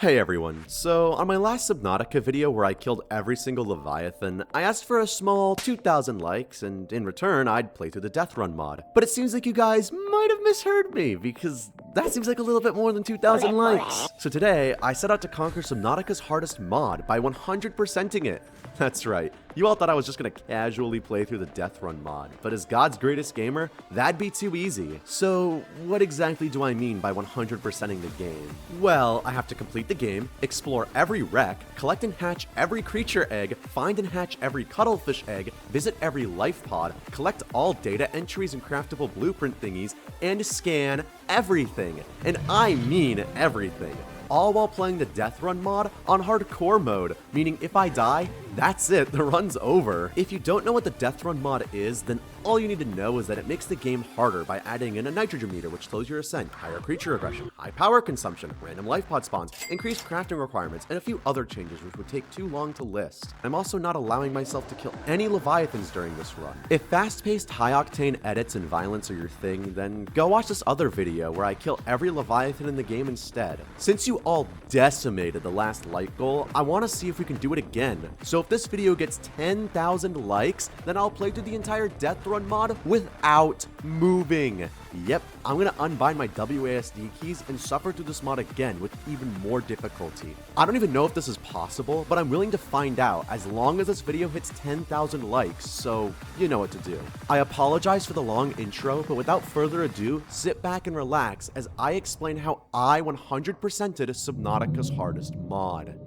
Hey everyone, so on my last Subnautica video where I killed every single Leviathan, I asked for a small 2,000 likes, and in return I'd play through the Deathrun mod. But it seems like you guys might have misheard me, because that seems like a little bit more than 2,000 likes. So today, I set out to conquer Subnautica's hardest mod by 100%ing it. That's right, you all thought I was just gonna casually play through the Deathrun mod, but as God's greatest gamer, that'd be too easy. So what exactly do I mean by 100%ing the game? Well, I have to complete the game, explore every wreck, collect and hatch every creature egg, find and hatch every cuttlefish egg, visit every life pod, collect all data entries and craftable blueprint thingies, and scan everything. And I mean everything. All while playing the Deathrun mod on hardcore mode, meaning if I die, that's it, the run's over. If you don't know what the Deathrun mod is, then all you need to know is that it makes the game harder by adding in a nitrogen meter which slows your ascent, higher creature aggression, high power consumption, random life pod spawns, increased crafting requirements, and a few other changes which would take too long to list. I'm also not allowing myself to kill any Leviathans during this run. If fast-paced, high-octane edits and violence are your thing, then go watch this other video where I kill every Leviathan in the game instead. Since you all decimated the last life goal, I want to see if we can do it again. So if this video gets 10,000 likes, then I'll play through the entire Deathrun mod without moving. Yep, I'm gonna unbind my WASD keys and suffer through this mod again with even more difficulty. I don't even know if this is possible, but I'm willing to find out as long as this video hits 10,000 likes, so you know what to do. I apologize for the long intro, but without further ado, sit back and relax as I explain how I 100%ed Subnautica's hardest mod.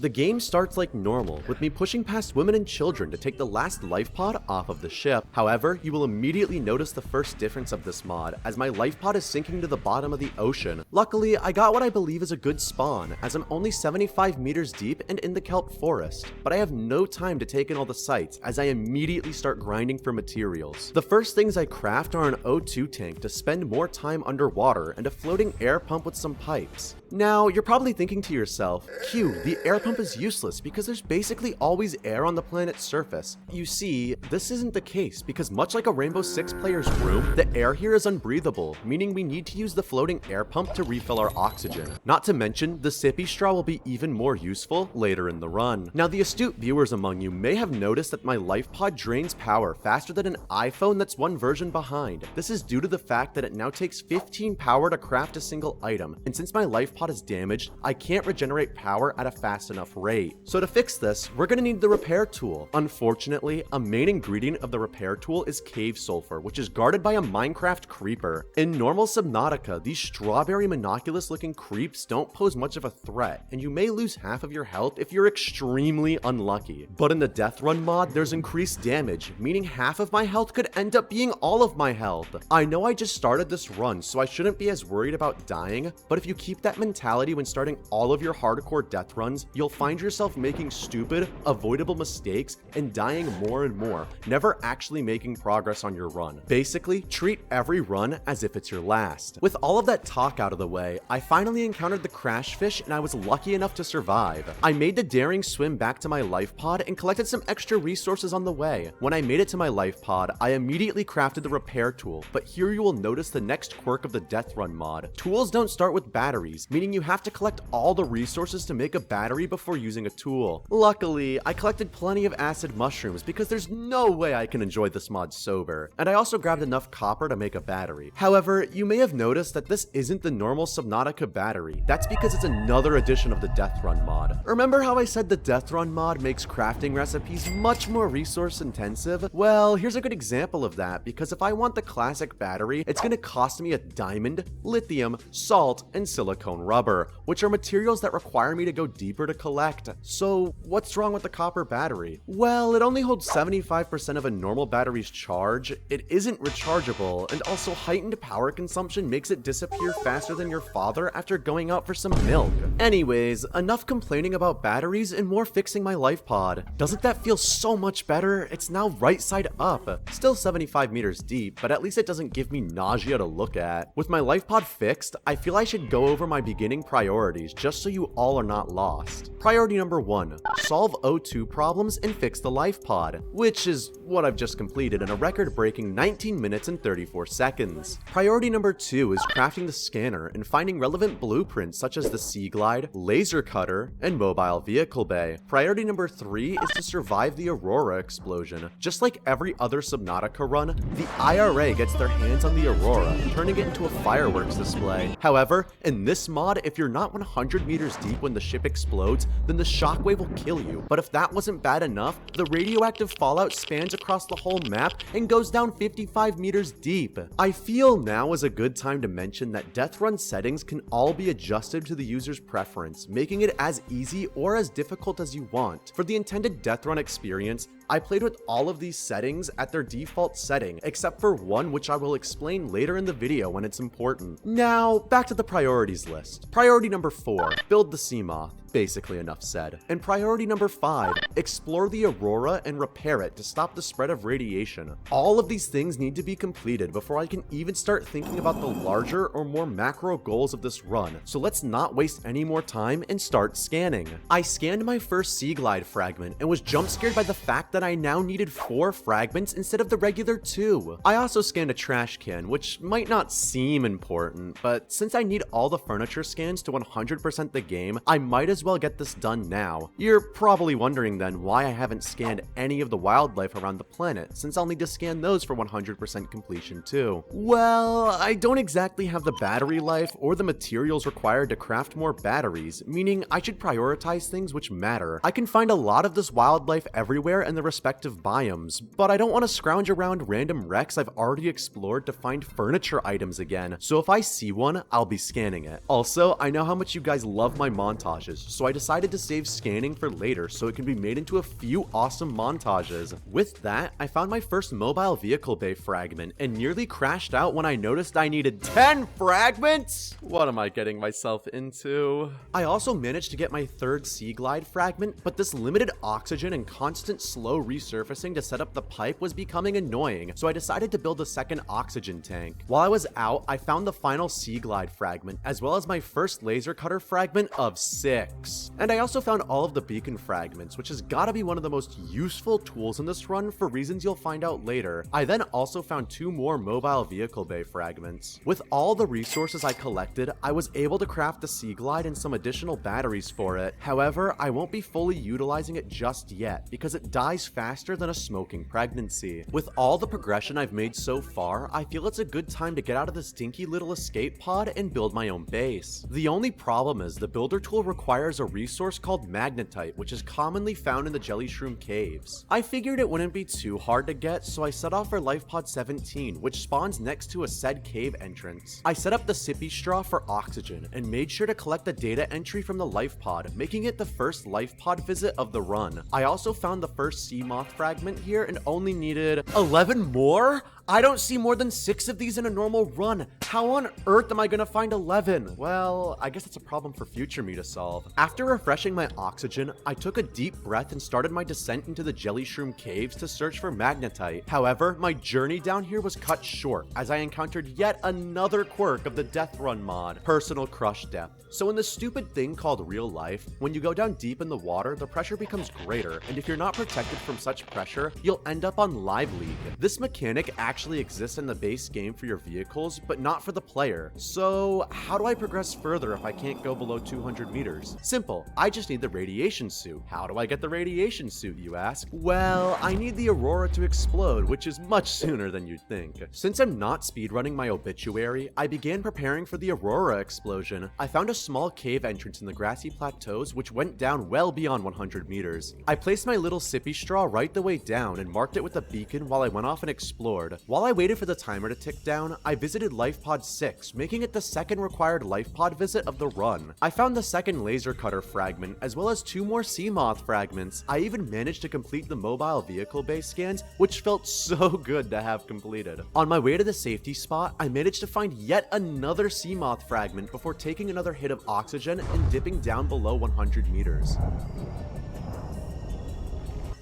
The game starts like normal, with me pushing past women and children to take the last life pod off of the ship. However, you will immediately notice the first difference of this mod, as my life pod is sinking to the bottom of the ocean. Luckily, I got what I believe is a good spawn, as I'm only 75 meters deep and in the kelp forest. But I have no time to take in all the sights, as I immediately start grinding for materials. The first things I craft are an O2 tank to spend more time underwater and a floating air pump with some pipes. Now, you're probably thinking to yourself, Q, the air pump is useless because there's basically always air on the planet's surface. You see, this isn't the case because much like a Rainbow Six player's room, the air here is unbreathable, meaning we need to use the floating air pump to refill our oxygen. Not to mention, the sippy straw will be even more useful later in the run. Now, the astute viewers among you may have noticed that my life pod drains power faster than an iPhone that's one version behind. This is due to the fact that it now takes 15 power to craft a single item, and since my life pod is damaged, I can't regenerate power at a fast enough rate. So to fix this, we're gonna need the repair tool. Unfortunately, a main ingredient of the repair tool is cave sulfur, which is guarded by a Minecraft creeper. In normal Subnautica, these strawberry monoculous looking creeps don't pose much of a threat, and you may lose half of your health if you're extremely unlucky. But in the Deathrun mod, there's increased damage, meaning half of my health could end up being all of my health. I know I just started this run, so I shouldn't be as worried about dying, but if you keep that mentality when starting all of your hardcore death runs, you'll find yourself making stupid, avoidable mistakes and dying more and more, never actually making progress on your run. Basically, treat every run as if it's your last. With all of that talk out of the way, I finally encountered the crash fish and I was lucky enough to survive. I made the daring swim back to my life pod and collected some extra resources on the way. When I made it to my life pod, I immediately crafted the repair tool, but here you will notice the next quirk of the Deathrun mod. Tools don't start with batteries, meaning you have to collect all the resources to make a battery before using a tool. Luckily, I collected plenty of acid mushrooms because there's no way I can enjoy this mod sober, and I also grabbed enough copper to make a battery. However, you may have noticed that this isn't the normal Subnautica battery. That's because it's another edition of the Deathrun mod. Remember how I said the Deathrun mod makes crafting recipes much more resource intensive? Well, here's a good example of that, because if I want the classic battery, it's gonna cost me a diamond, lithium, salt, and silicone rubber, which are materials that require me to go deeper to collect. So what's wrong with the copper battery? Well, it only holds 75% of a normal battery's charge, it isn't rechargeable, and also heightened power consumption makes it disappear faster than your father after going out for some milk. Anyways, enough complaining about batteries and more fixing my life pod. Doesn't that feel so much better? It's now right side up. Still 75 meters deep, but at least it doesn't give me nausea to look at. With my life pod fixed, I feel I should go over my beginning priorities just so you all are not lost. Priority number 1, solve O2 problems and fix the life pod, which is what I've just completed in a record-breaking 19 minutes and 34 seconds. Priority number 2 is crafting the scanner and finding relevant blueprints such as the Sea Glide, Laser Cutter, and Mobile Vehicle Bay. Priority number 3 is to survive the Aurora explosion. Just like every other Subnautica run, the IRA gets their hands on the Aurora, turning it into a fireworks display. However, in this mod, if you're not 100 meters deep when the ship explodes, then the shockwave will kill you. But if that wasn't bad enough, the radioactive fallout spans across the whole map and goes down 55 meters deep. I feel now is a good time to mention that Deathrun settings can all be adjusted to the user's preference, making it as easy or as difficult as you want. For the intended Deathrun experience, I played with all of these settings at their default setting, except for one which I will explain later in the video when it's important. Now, back to the priorities list. Priority number 4, build the Seamoth. Basically enough said. And priority number 5, explore the Aurora and repair it to stop the spread of radiation. All of these things need to be completed before I can even start thinking about the larger or more macro goals of this run, so let's not waste any more time and start scanning. I scanned my first Sea Glide fragment and was jump scared by the fact that I now needed 4 fragments instead of the regular 2. I also scanned a trash can, which might not seem important, but since I need all the furniture scans to 100% the game, I might as well get this done now. You're probably wondering then why I haven't scanned any of the wildlife around the planet, since I'll need to scan those for 100% completion too. Well, I don't exactly have the battery life or the materials required to craft more batteries, meaning I should prioritize things which matter. I can find a lot of this wildlife everywhere in the respective biomes, but I don't want to scrounge around random wrecks I've already explored to find furniture items again, so if I see one, I'll be scanning it. Also, I know how much you guys love my montages, so I decided to save scanning for later so it can be made into a few awesome montages. With that, I found my first mobile vehicle bay fragment and nearly crashed out when I noticed I needed 10 fragments? What am I getting myself into? I also managed to get my third Sea Glide fragment, but this limited oxygen and constant slow resurfacing to set up the pipe was becoming annoying, so I decided to build a second oxygen tank. While I was out, I found the final Sea Glide fragment, as well as my first laser cutter fragment of 6. And I also found all of the beacon fragments, which has gotta be one of the most useful tools in this run for reasons you'll find out later. I then also found 2 more mobile vehicle bay fragments. With all the resources I collected, I was able to craft the Sea Glide and some additional batteries for it. However, I won't be fully utilizing it just yet, because it dies faster than a smoking pregnancy. With all the progression I've made so far, I feel it's a good time to get out of this dinky little escape pod and build my own base. The only problem is the builder tool requires a resource called magnetite, which is commonly found in the jelly shroom caves. I figured it wouldn't be too hard to get, so I set off for life pod 17, which spawns next to a said cave entrance. I set up the sippy straw for oxygen and made sure to collect the data entry from the life pod, making it the first life pod visit of the run. I also found the first Seamoth fragment here and only needed 11 more? I don't see more than 6 of these in a normal run. How on earth am I gonna find 11? Well, I guess it's a problem for future me to solve. After refreshing my oxygen, I took a deep breath and started my descent into the jelly shroom caves to search for magnetite. However, my journey down here was cut short as I encountered yet another quirk of the Deathrun mod, personal crush depth. So in this stupid thing called real life, when you go down deep in the water, the pressure becomes greater, and if you're not protected from such pressure, you'll end up on Live Leak. This mechanic actually exists in the base game for your vehicles, but not for the player. So how do I progress further if I can't go below 200 meters? Simple, I just need the radiation suit. How do I get the radiation suit, you ask? Well, I need the Aurora to explode, which is much sooner than you'd think. Since I'm not speedrunning my obituary, I began preparing for the Aurora explosion. I found a small cave entrance in the grassy plateaus which went down well beyond 100 meters. I placed my little sippy straw right the way down and marked it with a beacon while I went off and explored. While I waited for the timer to tick down, I visited life pod 6, making it the second required life pod visit of the run. I found the second laser cutter fragment, as well as 2 more Seamoth fragments. I even managed to complete the mobile vehicle base scans, which felt so good to have completed. On my way to the safety spot, I managed to find yet another Seamoth fragment before taking another hit of oxygen and dipping down below 100 meters.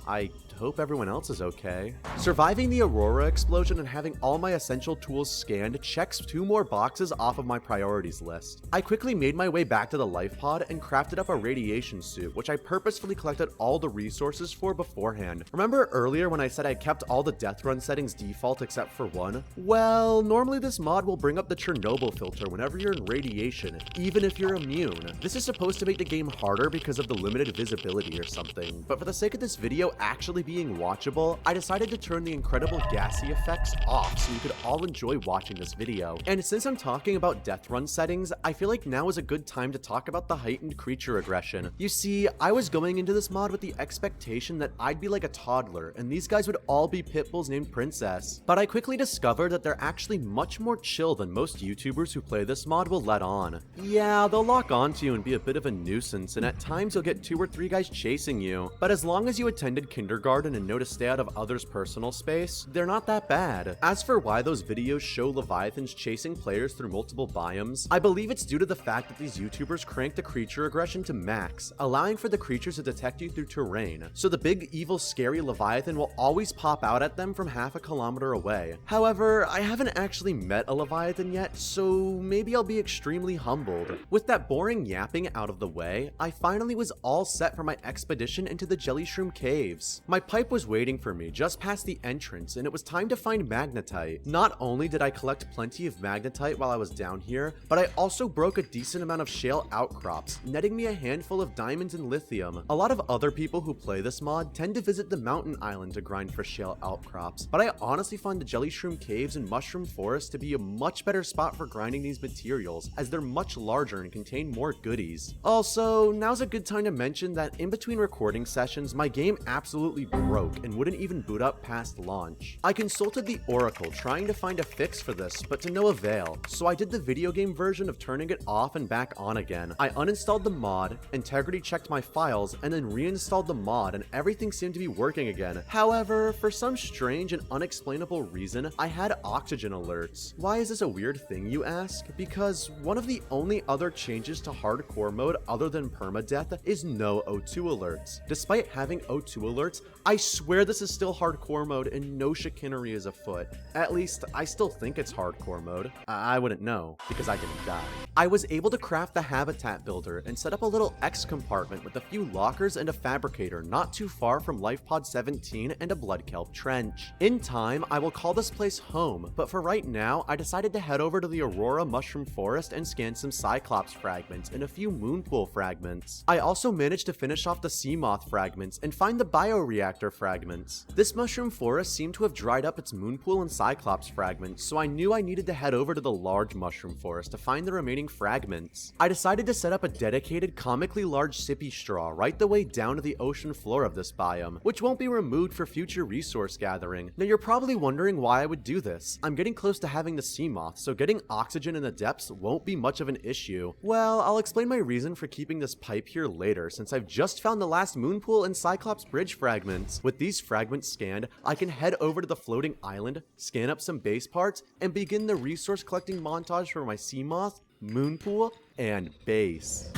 I hope everyone else is okay. Surviving the Aurora explosion and having all my essential tools scanned checks 2 more boxes off of my priorities list. I quickly made my way back to the life pod and crafted up a radiation suit, which I purposefully collected all the resources for beforehand. Remember earlier when I said I kept all the Deathrun settings default except for one? Well, normally this mod will bring up the Chernobyl filter whenever you're in radiation, even if you're immune. This is supposed to make the game harder because of the limited visibility or something, but for the sake of this video actually being watchable, I decided to turn the incredible gassy effects off so you could all enjoy watching this video. And since I'm talking about Deathrun settings, I feel like now is a good time to talk about the heightened creature aggression. You see, I was going into this mod with the expectation that I'd be like a toddler, and these guys would all be pitbulls named Princess. But I quickly discovered that they're actually much more chill than most YouTubers who play this mod will let on. Yeah, they'll lock onto you and be a bit of a nuisance, and at times you'll get 2 or 3 guys chasing you. But as long as you attended kindergarten and know to stay out of others' personal space, they're not that bad. As for why those videos show leviathans chasing players through multiple biomes, I believe it's due to the fact that these YouTubers crank the creature aggression to max, allowing for the creatures to detect you through terrain. So the big, evil, scary leviathan will always pop out at them from half a kilometer away. However, I haven't actually met a leviathan yet, so maybe I'll be extremely humbled. With that boring yapping out of the way, I finally was all set for my expedition into the Jelly Shroom Caves. My pipe was waiting for me just past the entrance, and it was time to find magnetite. Not only did I collect plenty of magnetite while I was down here, but I also broke a decent amount of shale outcrops, netting me a handful of diamonds and lithium. A lot of other people who play this mod tend to visit the mountain island to grind for shale outcrops, but I honestly find the Jelly Shroom Caves and Mushroom Forest to be a much better spot for grinding these materials, as they're much larger and contain more goodies. Also, now's a good time to mention that in between recording sessions, my game absolutely broke and wouldn't even boot up past launch. I consulted the Oracle trying to find a fix for this, but to no avail, so I did the video game version of turning it off and back on again. I uninstalled the mod, integrity checked my files, and then reinstalled the mod, and everything seemed to be working again. However, for some strange and unexplainable reason, I had oxygen alerts. Why is this a weird thing, you ask? Because one of the only other changes to hardcore mode other than permadeath is no O2 alerts. Despite having O2 alerts, I swear this is still hardcore mode and no chicanery is afoot. At least, I still think it's hardcore mode. I wouldn't know, because I didn't die. I was able to craft the habitat builder and set up a little X compartment with a few lockers and a fabricator not too far from Life Pod 17 and a blood kelp trench. In time, I will call this place home, but for right now, I decided to head over to the Aurora Mushroom Forest and scan some Cyclops fragments and a few Moonpool fragments. I also managed to finish off the Seamoth fragments and find the bioreactor fragments. This Mushroom Forest seemed to have dried up its Moonpool and Cyclops fragments, so I knew I needed to head over to the large Mushroom Forest to find the remaining fragments. I decided to set up a dedicated, comically large sippy straw right the way down to the ocean floor of this biome, which won't be removed for future resource gathering. Now you're probably wondering why I would do this. I'm getting close to having the Seamoth, so getting oxygen in the depths won't be much of an issue. Well, I'll explain my reason for keeping this pipe here later, since I've just found the last Moonpool and Cyclops Bridge fragments. With these fragments scanned, I can head over to the floating island, scan up some base parts, and begin the resource collecting montage for my Seamoth, Moonpool, and base.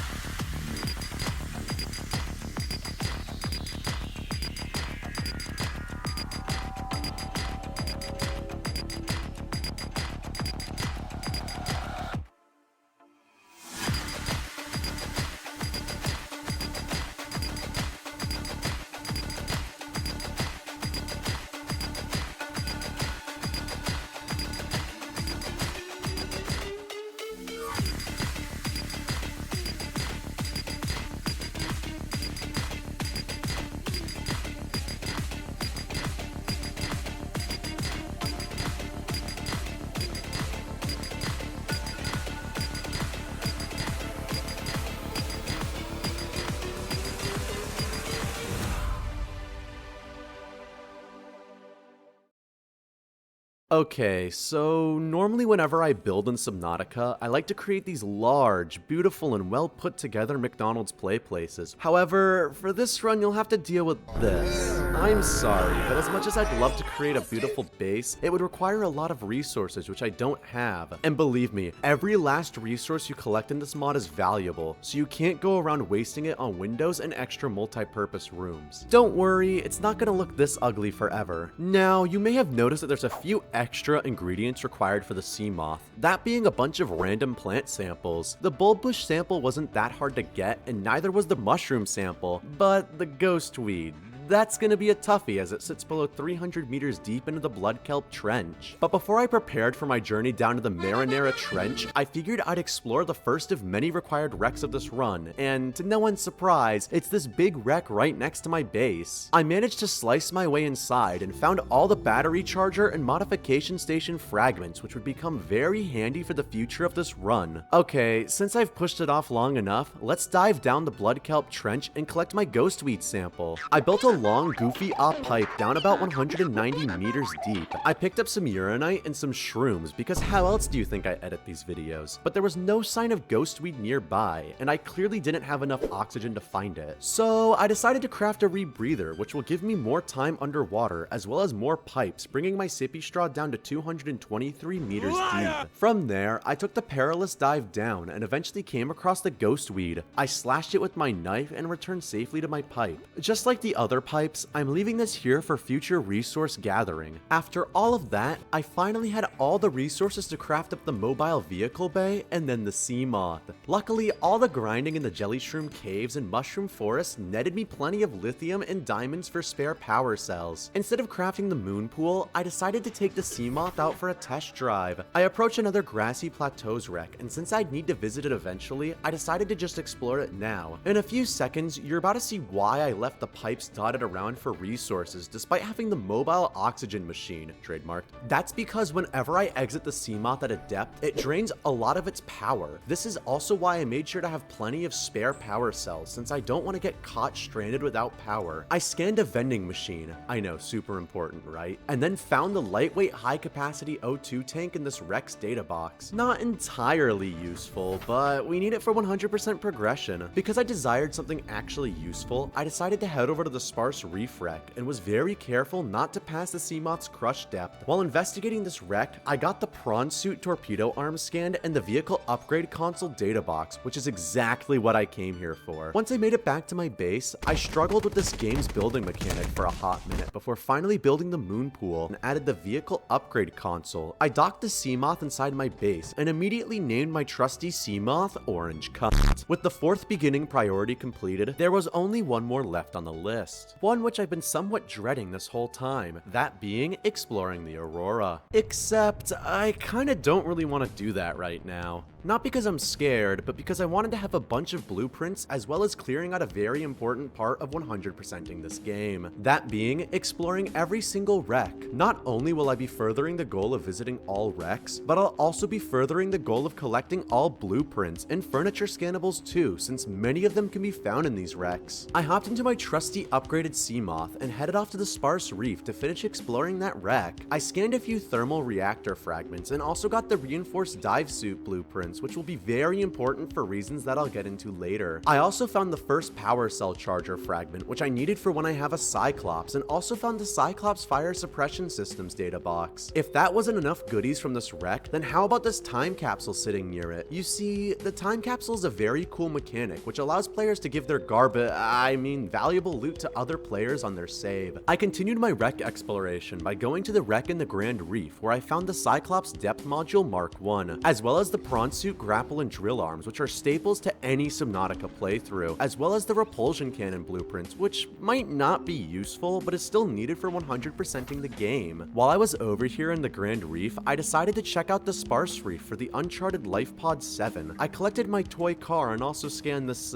Okay, so normally whenever I build in Subnautica, I like to create these large, beautiful, and well put together McDonald's play places. However, for this run you'll have to deal with this. I'm sorry, but as much as I'd love to create a beautiful base, it would require a lot of resources which I don't have. And believe me, every last resource you collect in this mod is valuable, so you can't go around wasting it on windows and extra multi-purpose rooms. Don't worry, it's not gonna look this ugly forever. Now, you may have noticed that there's a few extra ingredients required for the Seamoth, that being a bunch of random plant samples. The bulbbush sample wasn't that hard to get, and neither was the mushroom sample, but the ghost weed. That's gonna be a toughie as it sits below 300 meters deep into the Blood Kelp Trench. But before I prepared for my journey down to the Marinara Trench, I figured I'd explore the first of many required wrecks of this run, and to no one's surprise, it's this big wreck right next to my base. I managed to slice my way inside and found all the battery charger and modification station fragments, which would become very handy for the future of this run. Okay, since I've pushed it off long enough, let's dive down the Blood Kelp Trench and collect my ghostweed sample. I built a long goofy pipe down about 190 meters deep. I picked up some uranite and some shrooms because how else do you think I edit these videos? But there was no sign of ghostweed nearby, and I clearly didn't have enough oxygen to find it. So I decided to craft a rebreather, which will give me more time underwater as well as more pipes, bringing my sippy straw down to 223 meters deep. From there, I took the perilous dive down and eventually came across the ghostweed. I slashed it with my knife and returned safely to my pipe. Just like the other pipes, I'm leaving this here for future resource gathering. After all of that, I finally had all the resources to craft up the mobile vehicle bay and then the Seamoth. Luckily, all the grinding in the jelly shroom caves and mushroom forests netted me plenty of lithium and diamonds for spare power cells. Instead of crafting the moon pool, I decided to take the Seamoth out for a test drive. I approached another grassy plateaus wreck, and since I'd need to visit it eventually, I decided to just explore it now. In a few seconds, you're about to see why I left the pipes dotted around for resources despite having the mobile oxygen machine, trademarked. That's because whenever I exit the Seamoth at a depth, it drains a lot of its power. This is also why I made sure to have plenty of spare power cells since I don't want to get caught stranded without power. I scanned a vending machine, I know, super important, right? And then found the lightweight high capacity O2 tank in this Rex data box. Not entirely useful, but we need it for 100% progression. Because I desired something actually useful, I decided to head over to the Sparse Reef wreck and was very careful not to pass the Seamoth's crush depth. While investigating this wreck, I got the prawn suit torpedo arm scanned and the vehicle upgrade console data box, which is exactly what I came here for. Once I made it back to my base, I struggled with this game's building mechanic for a hot minute before finally building the moon pool and added the vehicle upgrade console. I docked the Seamoth inside my base and immediately named my trusty Seamoth Orange Cunt. With the fourth beginning priority completed, there was only one more left on the list. One which I've been somewhat dreading this whole time, that being exploring the Aurora. Except, I kinda don't really want to do that right now. Not because I'm scared, but because I wanted to have a bunch of blueprints as well as clearing out a very important part of 100%ing this game. That being, exploring every single wreck. Not only will I be furthering the goal of visiting all wrecks, but I'll also be furthering the goal of collecting all blueprints and furniture scannables too, since many of them can be found in these wrecks. I hopped into my trusty upgraded Seamoth and headed off to the Sparse Reef to finish exploring that wreck. I scanned a few thermal reactor fragments and also got the reinforced dive suit blueprints, which will be very important for reasons that I'll get into later. I also found the first power cell charger fragment, which I needed for when I have a Cyclops, and also found the Cyclops fire suppression systems data box. If that wasn't enough goodies from this wreck, then how about this time capsule sitting near it? You see, the time capsule is a very cool mechanic, which allows players to give their valuable loot to other players on their save. I continued my wreck exploration by going to the wreck in the Grand Reef, where I found the Cyclops depth module Mark 1, as well as the prawn suit grapple and drill arms, which are staples to any Subnautica playthrough, as well as the repulsion cannon blueprints, which might not be useful, but is still needed for 100%ing the game. While I was over here in the Grand Reef, I decided to check out the Sparse Reef for the Uncharted Life Pod 7. I collected my toy car and also scanned this,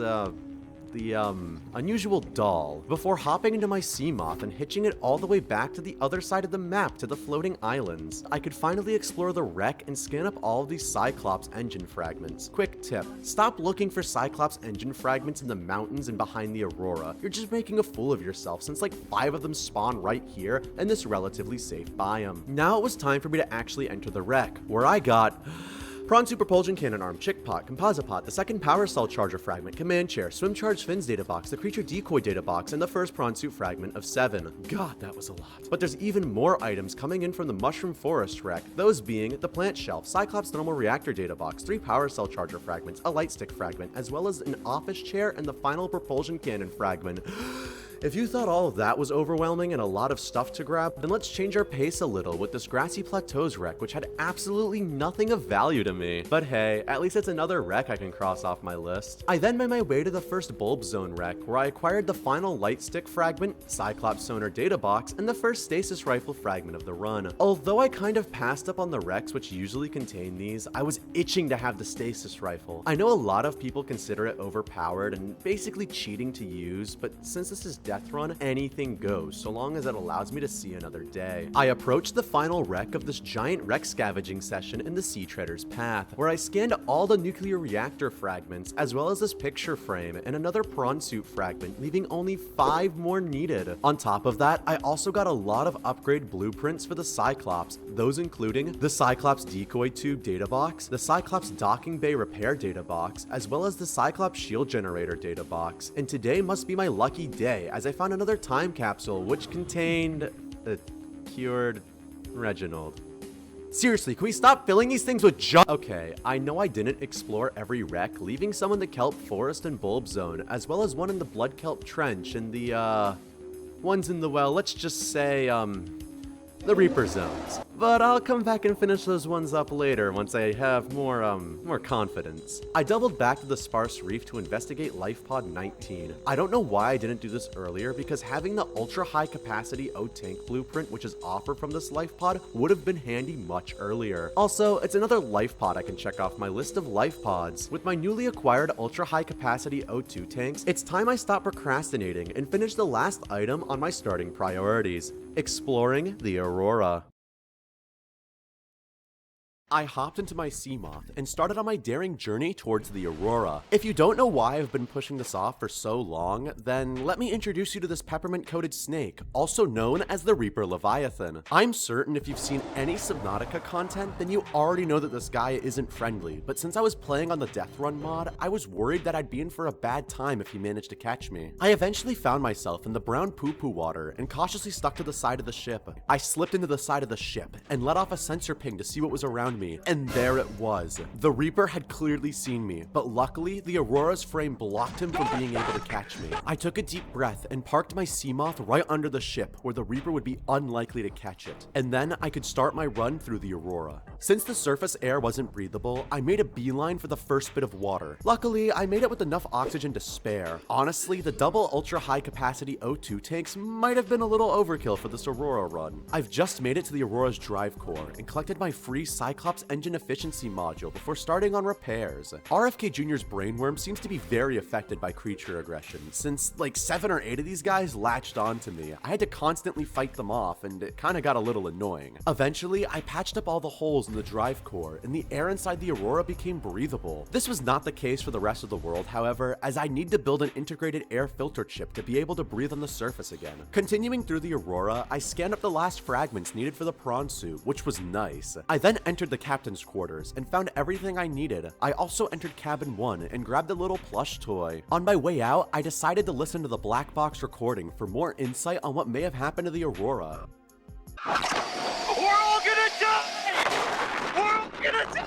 the unusual doll, before hopping into my Seamoth and hitching it all the way back to the other side of the map to the floating islands. I could finally explore the wreck and scan up all of these Cyclops engine fragments. Quick tip, stop looking for Cyclops engine fragments in the mountains and behind the Aurora. You're just making a fool of yourself since like 5 of them spawn right here in this relatively safe biome. Now it was time for me to actually enter the wreck, where I got Prawn Suit Propulsion Cannon Arm, Chick Pot, Composite Pot, the second Power Cell Charger Fragment, Command Chair, Swim Charge Fins Data Box, the Creature Decoy Data Box, and the first Prawn Suit Fragment of 7. God, that was a lot. But there's even more items coming in from the Mushroom Forest wreck, those being the Plant Shelf, Cyclops Thermal Reactor Data Box, 3 Power Cell Charger Fragments, a Light Stick Fragment, as well as an Office Chair and the final Propulsion Cannon Fragment. If you thought all of that was overwhelming and a lot of stuff to grab, then let's change our pace a little with this Grassy Plateaus wreck, which had absolutely nothing of value to me. But hey, at least it's another wreck I can cross off my list. I then made my way to the first Bulb Zone wreck, where I acquired the final Light Stick Fragment, Cyclops Sonar Data Box, and the first Stasis Rifle Fragment of the run. Although I kind of passed up on the wrecks which usually contain these, I was itching to have the Stasis Rifle. I know a lot of people consider it overpowered and basically cheating to use, but since this is Deathrun, anything goes, so long as it allows me to see another day. I approached the final wreck of this giant wreck scavenging session in the Sea Treader's Path, where I scanned all the nuclear reactor fragments, as well as this picture frame and another prawn suit fragment, leaving only 5 more needed. On top of that, I also got a lot of upgrade blueprints for the Cyclops, those including the Cyclops Decoy Tube Data Box, the Cyclops Docking Bay Repair Data Box, as well as the Cyclops Shield Generator Data Box. And today must be my lucky day, as I found another time capsule which contained a cured Reginald. Seriously, can we stop filling these things with junk? Okay, I know I didn't explore every wreck, leaving some in the Kelp Forest and Bulb Zone, as well as one in the Blood Kelp Trench and the, ones in the, well, let's just say, the Reaper Zones. But I'll come back and finish those ones up later once I have more confidence. I doubled back to the Sparse Reef to investigate Life Pod 19. I don't know why I didn't do this earlier, because having the ultra high capacity O-Tank blueprint which is offered from this life pod would have been handy much earlier. Also, it's another life pod I can check off my list of life pods. With my newly acquired ultra high capacity O2 tanks, it's time I stop procrastinating and finish the last item on my starting priorities: exploring the Aurora. I hopped into my Seamoth and started on my daring journey towards the Aurora. If you don't know why I've been pushing this off for so long, then let me introduce you to this peppermint-coated snake, also known as the Reaper Leviathan. I'm certain if you've seen any Subnautica content, then you already know that this guy isn't friendly, but since I was playing on the Deathrun mod, I was worried that I'd be in for a bad time if he managed to catch me. I eventually found myself in the brown poo-poo water and cautiously stuck to the side of the ship. I slipped into the side of the ship and let off a sensor ping to see what was around me, and there it was. The Reaper had clearly seen me, but luckily the Aurora's frame blocked him from being able to catch me. I took a deep breath and parked my Seamoth right under the ship where the Reaper would be unlikely to catch it, and then I could start my run through the Aurora. Since the surface air wasn't breathable, I made a beeline for the first bit of water. Luckily, I made it with enough oxygen to spare. Honestly, the double ultra high capacity O2 tanks might have been a little overkill for this Aurora run. I've just made it to the Aurora's drive core and collected my free Cyclops engine efficiency module before starting on repairs. RFK Jr.'s brainworm seems to be very affected by creature aggression, since like 7 or 8 of these guys latched onto me. I had to constantly fight them off, and it kinda got a little annoying. Eventually, I patched up all the holes in the drive core, and the air inside the Aurora became breathable. This was not the case for the rest of the world, however, as I need to build an integrated air filter chip to be able to breathe on the surface again. Continuing through the Aurora, I scanned up the last fragments needed for the prawn suit, which was nice. I then entered the captain's quarters and found everything I needed. I also entered cabin 1 and grabbed a little plush toy. On my way out, I decided to listen to the black box recording for more insight on what may have happened to the Aurora. We're all gonna die! We're all gonna die!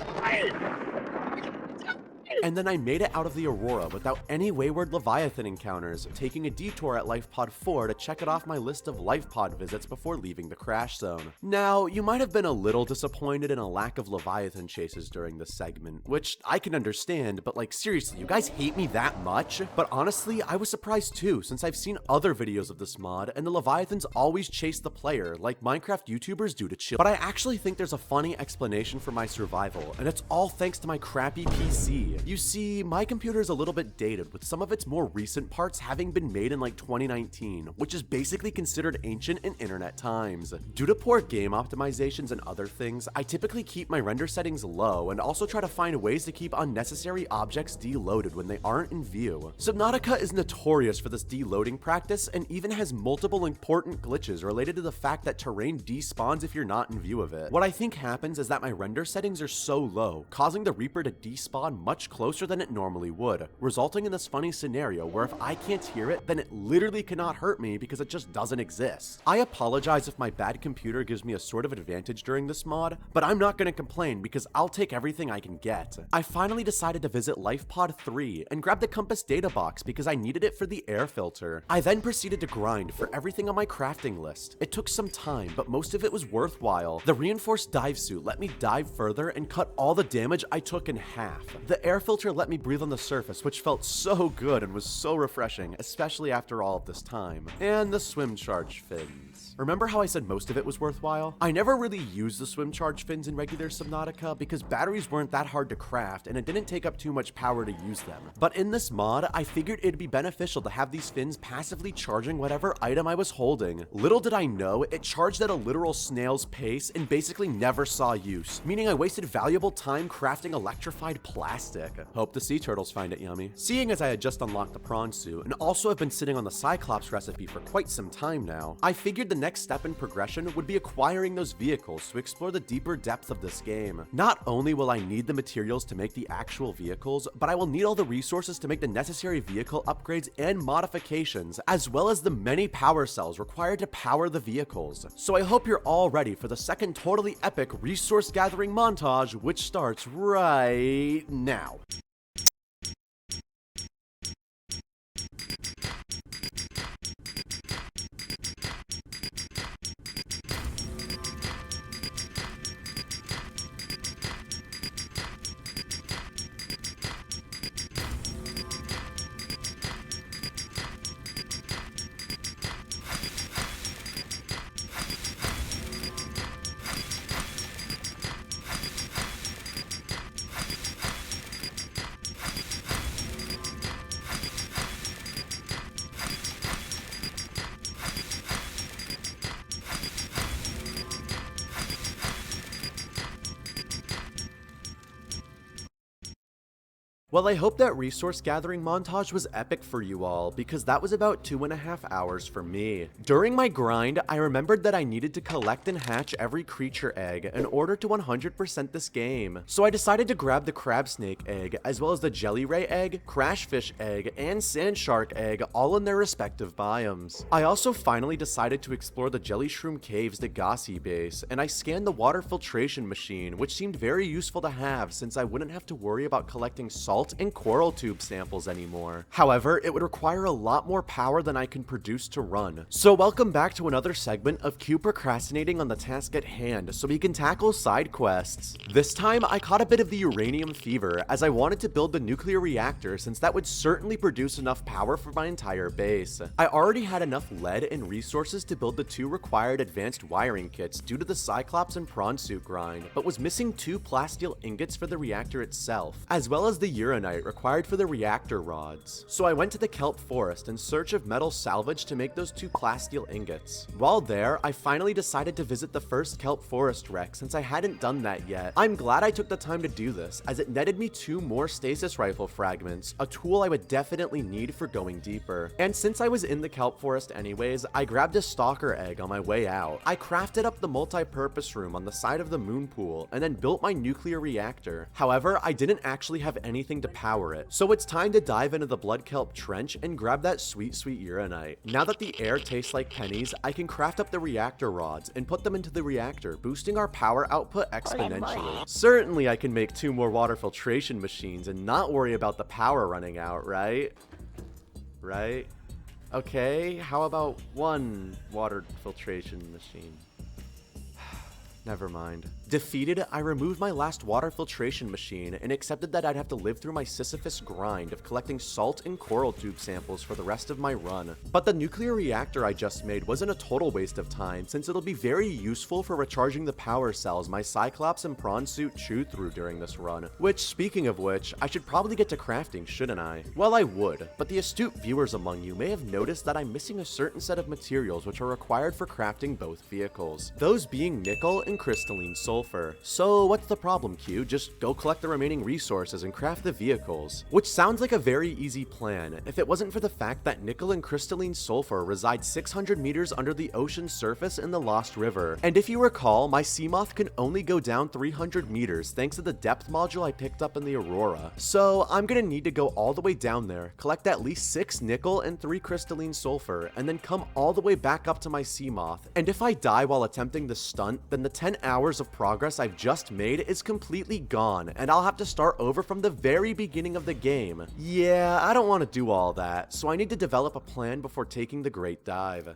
And then I made it out of the Aurora without any wayward Leviathan encounters, taking a detour at Life Pod 4 to check it off my list of Life Pod visits before leaving the crash zone. Now, you might have been a little disappointed in a lack of Leviathan chases during this segment, which I can understand, but like seriously, you guys hate me that much? But honestly, I was surprised too, since I've seen other videos of this mod, and the Leviathans always chase the player, like Minecraft YouTubers do to chill. But I actually think there's a funny explanation for my survival, and it's all thanks to my crappy PC. You see, my computer is a little bit dated, with some of its more recent parts having been made in like 2019, which is basically considered ancient in internet times. Due to poor game optimizations and other things, I typically keep my render settings low and also try to find ways to keep unnecessary objects deloaded when they aren't in view. Subnautica is notorious for this deloading practice and even has multiple important glitches related to the fact that terrain despawns if you're not in view of it. What I think happens is that my render settings are so low, causing the Reaper to despawn much closer than it normally would, resulting in this funny scenario where if I can't hear it, then it literally cannot hurt me because it just doesn't exist. I apologize if my bad computer gives me a sort of advantage during this mod, but I'm not gonna complain because I'll take everything I can get. I finally decided to visit LifePod 3 and grab the compass data box because I needed it for the air filter. I then proceeded to grind for everything on my crafting list. It took some time, but most of it was worthwhile. The reinforced dive suit let me dive further and cut all the damage I took in half. The air filter let me breathe on the surface, which felt so good and was so refreshing, especially after all of this time. And the swim charge fins. Remember how I said most of it was worthwhile? I never really used the swim charge fins in regular Subnautica because batteries weren't that hard to craft and it didn't take up too much power to use them. But in this mod, I figured it'd be beneficial to have these fins passively charging whatever item I was holding. Little did I know, it charged at a literal snail's pace and basically never saw use, meaning I wasted valuable time crafting electrified plastic. Hope the sea turtles find it yummy. Seeing as I had just unlocked the prawn suit and also have been sitting on the Cyclops recipe for quite some time now, I figured the next step in progression would be acquiring those vehicles to explore the deeper depth of this game. Not only will I need the materials to make the actual vehicles, but I will need all the resources to make the necessary vehicle upgrades and modifications, as well as the many power cells required to power the vehicles. So I hope you're all ready for the second totally epic resource gathering montage, which starts right now. Well, I hope that resource gathering montage was epic for you all, because that was about 2.5 hours for me. During my grind, I remembered that I needed to collect and hatch every creature egg in order to 100% this game. So I decided to grab the crab snake egg, as well as the jelly ray egg, crash fish egg, and sand shark egg, all in their respective biomes. I also finally decided to explore the jelly shroom caves Deathrun base, and I scanned the water filtration machine, which seemed very useful to have since I wouldn't have to worry about collecting salt and coral tube samples anymore. However, it would require a lot more power than I can produce to run. So welcome back to another segment of Q procrastinating on the task at hand so we can tackle side quests. This time, I caught a bit of the Uranium Fever as I wanted to build the nuclear reactor since that would certainly produce enough power for my entire base. I already had enough lead and resources to build the 2 required advanced wiring kits due to the Cyclops and prawn suit grind, but was missing 2 plasteel ingots for the reactor itself, as well as the uranite required for the reactor rods. So I went to the kelp forest in search of metal salvage to make those 2 plasteel ingots. While there, I finally decided to visit the first kelp forest wreck since I hadn't done that yet. I'm glad I took the time to do this, as it netted me 2 more stasis rifle fragments, a tool I would definitely need for going deeper. And since I was in the kelp forest anyways, I grabbed a stalker egg on my way out. I crafted up the multi-purpose room on the side of the moon pool and then built my nuclear reactor. However, I didn't actually have anything to power it, so it's time to dive into the blood kelp trench and grab that sweet uranite. Now that the air tastes like pennies, I can craft up the reactor rods and put them into the reactor, boosting our power output exponentially. Certainly I can make 2 more water filtration machines and not worry about the power running out, right? Right? Okay, how about 1 water filtration machine? Never mind. Defeated, I removed my last water filtration machine and accepted that I'd have to live through my Sisyphus grind of collecting salt and coral tube samples for the rest of my run. But the nuclear reactor I just made wasn't a total waste of time, since it'll be very useful for recharging the power cells my Cyclops and Prawn suit chewed through during this run. Which, speaking of which, I should probably get to crafting, shouldn't I? Well, I would, but the astute viewers among you may have noticed that I'm missing a certain set of materials which are required for crafting both vehicles. Those being nickel and crystalline sulfur. So what's the problem, Q? Just go collect the remaining resources and craft the vehicles. Which sounds like a very easy plan, if it wasn't for the fact that nickel and crystalline sulfur reside 600 meters under the ocean's surface in the Lost River. And if you recall, my Seamoth can only go down 300 meters thanks to the depth module I picked up in the Aurora. So I'm gonna need to go all the way down there, collect at least 6 nickel and 3 crystalline sulfur, and then come all the way back up to my Seamoth. And if I die while attempting the stunt, then the 10 hours of progress I've just made is completely gone, and I'll have to start over from the very beginning of the game. Yeah, I don't want to do all that, so I need to develop a plan before taking the Great Dive.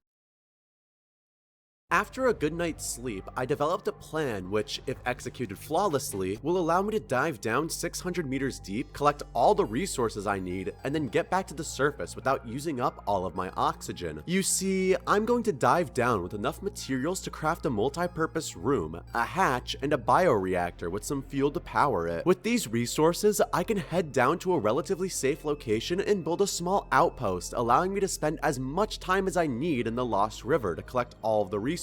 After a good night's sleep, I developed a plan which, if executed flawlessly, will allow me to dive down 600 meters deep, collect all the resources I need, and then get back to the surface without using up all of my oxygen. You see, I'm going to dive down with enough materials to craft a multi-purpose room, a hatch, and a bioreactor with some fuel to power it. With these resources, I can head down to a relatively safe location and build a small outpost, allowing me to spend as much time as I need in the Lost River to collect all of the resources.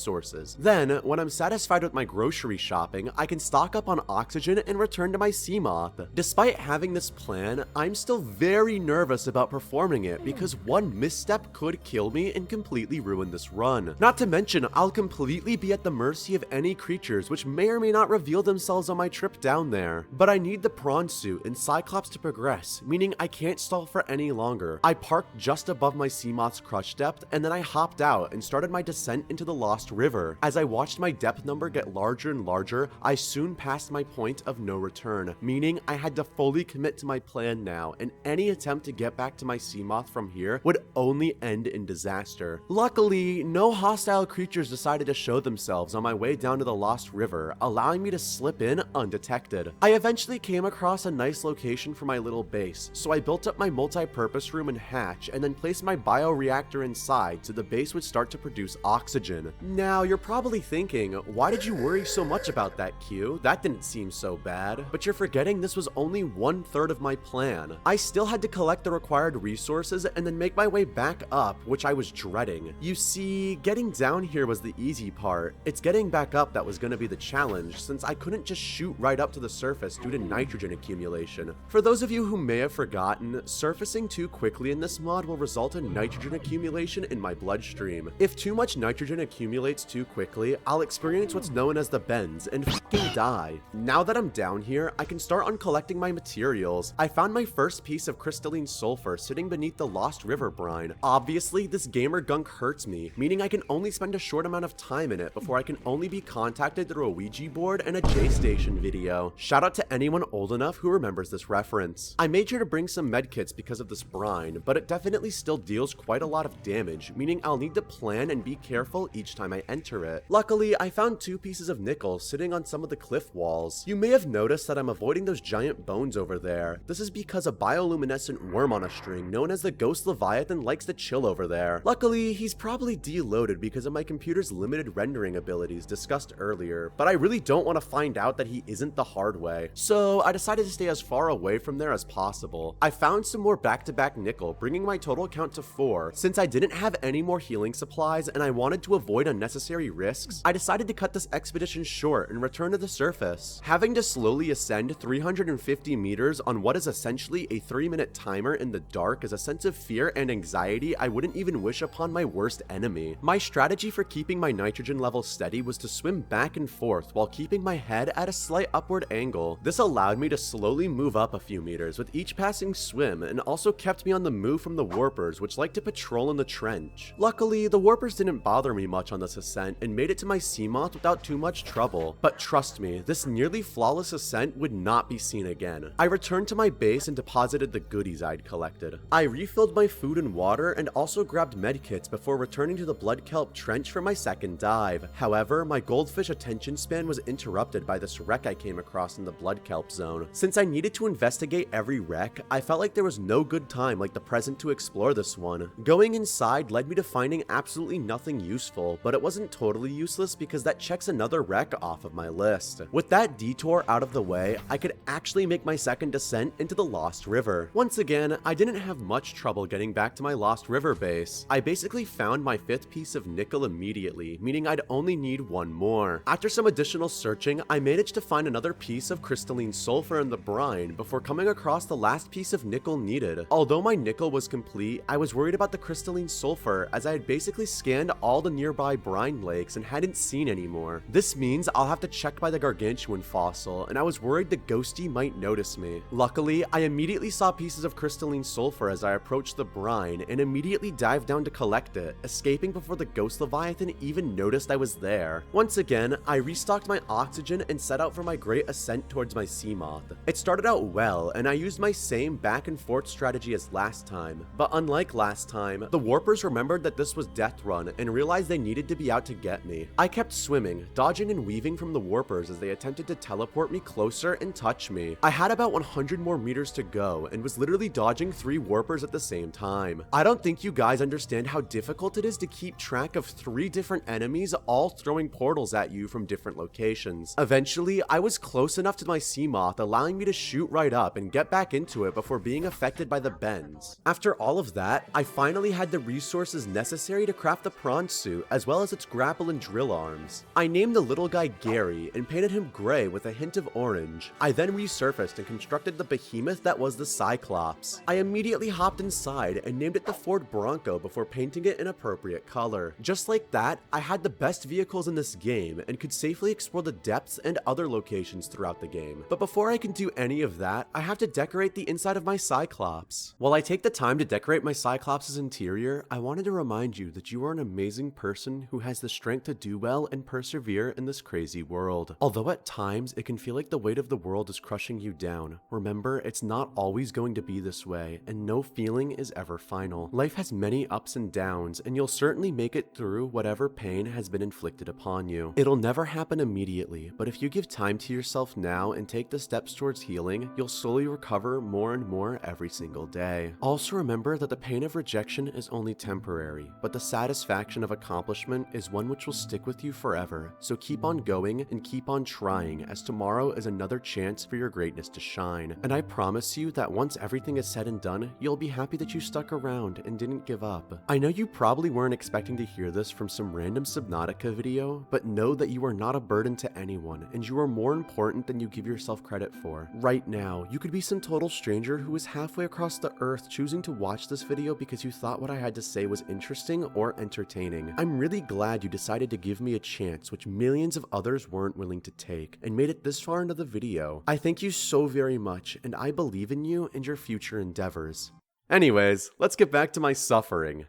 Then, when I'm satisfied with my grocery shopping, I can stock up on oxygen and return to my Seamoth. Despite having this plan, I'm still very nervous about performing it because one misstep could kill me and completely ruin this run. Not to mention, I'll completely be at the mercy of any creatures which may or may not reveal themselves on my trip down there. But I need the prawn suit and Cyclops to progress, meaning I can't stall for any longer. I parked just above my Seamoth's crush depth, and then I hopped out and started my descent into the Lost River. As I watched my depth number get larger and larger, I soon passed my point of no return, meaning I had to fully commit to my plan now, and any attempt to get back to my Seamoth from here would only end in disaster. Luckily, no hostile creatures decided to show themselves on my way down to the Lost River, allowing me to slip in undetected. I eventually came across a nice location for my little base, so I built up my multi-purpose room and hatch, and then placed my bioreactor inside so the base would start to produce oxygen. Now, you're probably thinking, why did you worry so much about that, Q? That didn't seem so bad. But you're forgetting this was only 1/3 of my plan. I still had to collect the required resources and then make my way back up, which I was dreading. You see, getting down here was the easy part. It's getting back up that was going to be the challenge, since I couldn't just shoot right up to the surface due to nitrogen accumulation. For those of you who may have forgotten, surfacing too quickly in this mod will result in nitrogen accumulation in my bloodstream. If too much nitrogen accumulates too quickly, I'll experience what's known as the bends and fucking die. Now that I'm down here, I can start on collecting my materials. I found my first piece of crystalline sulfur sitting beneath the Lost River brine. Obviously, this gamer gunk hurts me, meaning I can only spend a short amount of time in it before I can only be contacted through a Ouija board and a EGGSpedition video. Shout out to anyone old enough who remembers this reference. I made sure to bring some medkits because of this brine, but it definitely still deals quite a lot of damage, meaning I'll need to plan and be careful each time I enter it. Luckily, I found 2 pieces of nickel sitting on some of the cliff walls. You may have noticed that I'm avoiding those giant bones over there. This is because a bioluminescent worm on a string known as the Ghost Leviathan likes to chill over there. Luckily, he's probably deloaded because of my computer's limited rendering abilities discussed earlier, but I really don't want to find out that he isn't the hard way. So I decided to stay as far away from there as possible. I found some more back-to-back nickel, bringing my total count to 4. Since I didn't have any more healing supplies and I wanted to avoid unnecessary risks, I decided to cut this expedition short and return to the surface. Having to slowly ascend 350 meters on what is essentially a 3-minute timer in the dark is a sense of fear and anxiety I wouldn't even wish upon my worst enemy. My strategy for keeping my nitrogen level steady was to swim back and forth while keeping my head at a slight upward angle. This allowed me to slowly move up a few meters with each passing swim, and also kept me on the move from the warpers, which like to patrol in the trench. Luckily, the warpers didn't bother me much on this flawless ascent and made it to my Seamoth without too much trouble. But trust me, this nearly flawless ascent would not be seen again. I returned to my base and deposited the goodies I'd collected. I refilled my food and water and also grabbed medkits before returning to the Blood Kelp Trench for my second dive. However, my goldfish attention span was interrupted by this wreck I came across in the Blood Kelp zone. Since I needed to investigate every wreck, I felt like there was no good time like the present to explore this one. Going inside led me to finding absolutely nothing useful, but it wasn't totally useless because that checks another wreck off of my list. With that detour out of the way, I could actually make my second descent into the Lost River. Once again, I didn't have much trouble getting back to my Lost River base. I basically found my 5th piece of nickel immediately, meaning I'd only need one more. After some additional searching, I managed to find another piece of crystalline sulfur in the brine before coming across the last piece of nickel needed. Although my nickel was complete, I was worried about the crystalline sulfur as I had basically scanned all the nearby brine lakes and hadn't seen any more. This means I'll have to check by the gargantuan fossil, and I was worried the ghosty might notice me. Luckily, I immediately saw pieces of crystalline sulfur as I approached the brine and immediately dived down to collect it, escaping before the ghost leviathan even noticed I was there. Once again, I restocked my oxygen and set out for my great ascent towards my Seamoth. It started out well, and I used my same back and forth strategy as last time, but unlike last time, the warpers remembered that this was Deathrun and realized they needed to be out to get me. I kept swimming, dodging and weaving from the warpers as they attempted to teleport me closer and touch me. I had about 100 more meters to go and was literally dodging 3 warpers at the same time. I don't think you guys understand how difficult it is to keep track of 3 different enemies all throwing portals at you from different locations. Eventually, I was close enough to my Seamoth, allowing me to shoot right up and get back into it before being affected by the bends. After all of that, I finally had the resources necessary to craft the prawn suit as well as its grapple and drill arms. I named the little guy Gary and painted him gray with a hint of orange. I then resurfaced and constructed the behemoth that was the Cyclops. I immediately hopped inside and named it the Ford Bronco before painting it an appropriate color. Just like that, I had the best vehicles in this game and could safely explore the depths and other locations throughout the game. But before I can do any of that, I have to decorate the inside of my Cyclops. While I take the time to decorate my Cyclops' interior, I wanted to remind you that you are an amazing person who has the strength to do well and persevere in this crazy world. Although at times it can feel like the weight of the world is crushing you down, remember it's not always going to be this way, and no feeling is ever final. Life has many ups and downs, and you'll certainly make it through whatever pain has been inflicted upon you. It'll never happen immediately, but if you give time to yourself now and take the steps towards healing, you'll slowly recover more and more every single day. Also remember that the pain of rejection is only temporary, but the satisfaction of accomplishment is one which will stick with you forever. So keep on going and keep on trying, as tomorrow is another chance for your greatness to shine. And I promise you that once everything is said and done, you'll be happy that you stuck around and didn't give up. I know you probably weren't expecting to hear this from some random Subnautica video, but know that you are not a burden to anyone, and you are more important than you give yourself credit for. Right now, you could be some total stranger who is halfway across the earth choosing to watch this video because you thought what I had to say was interesting or entertaining. I'm really glad you decided to give me a chance which millions of others weren't willing to take, and made it this far into the video. I thank you so very much, and I believe in you and your future endeavors. Anyways, let's get back to my suffering.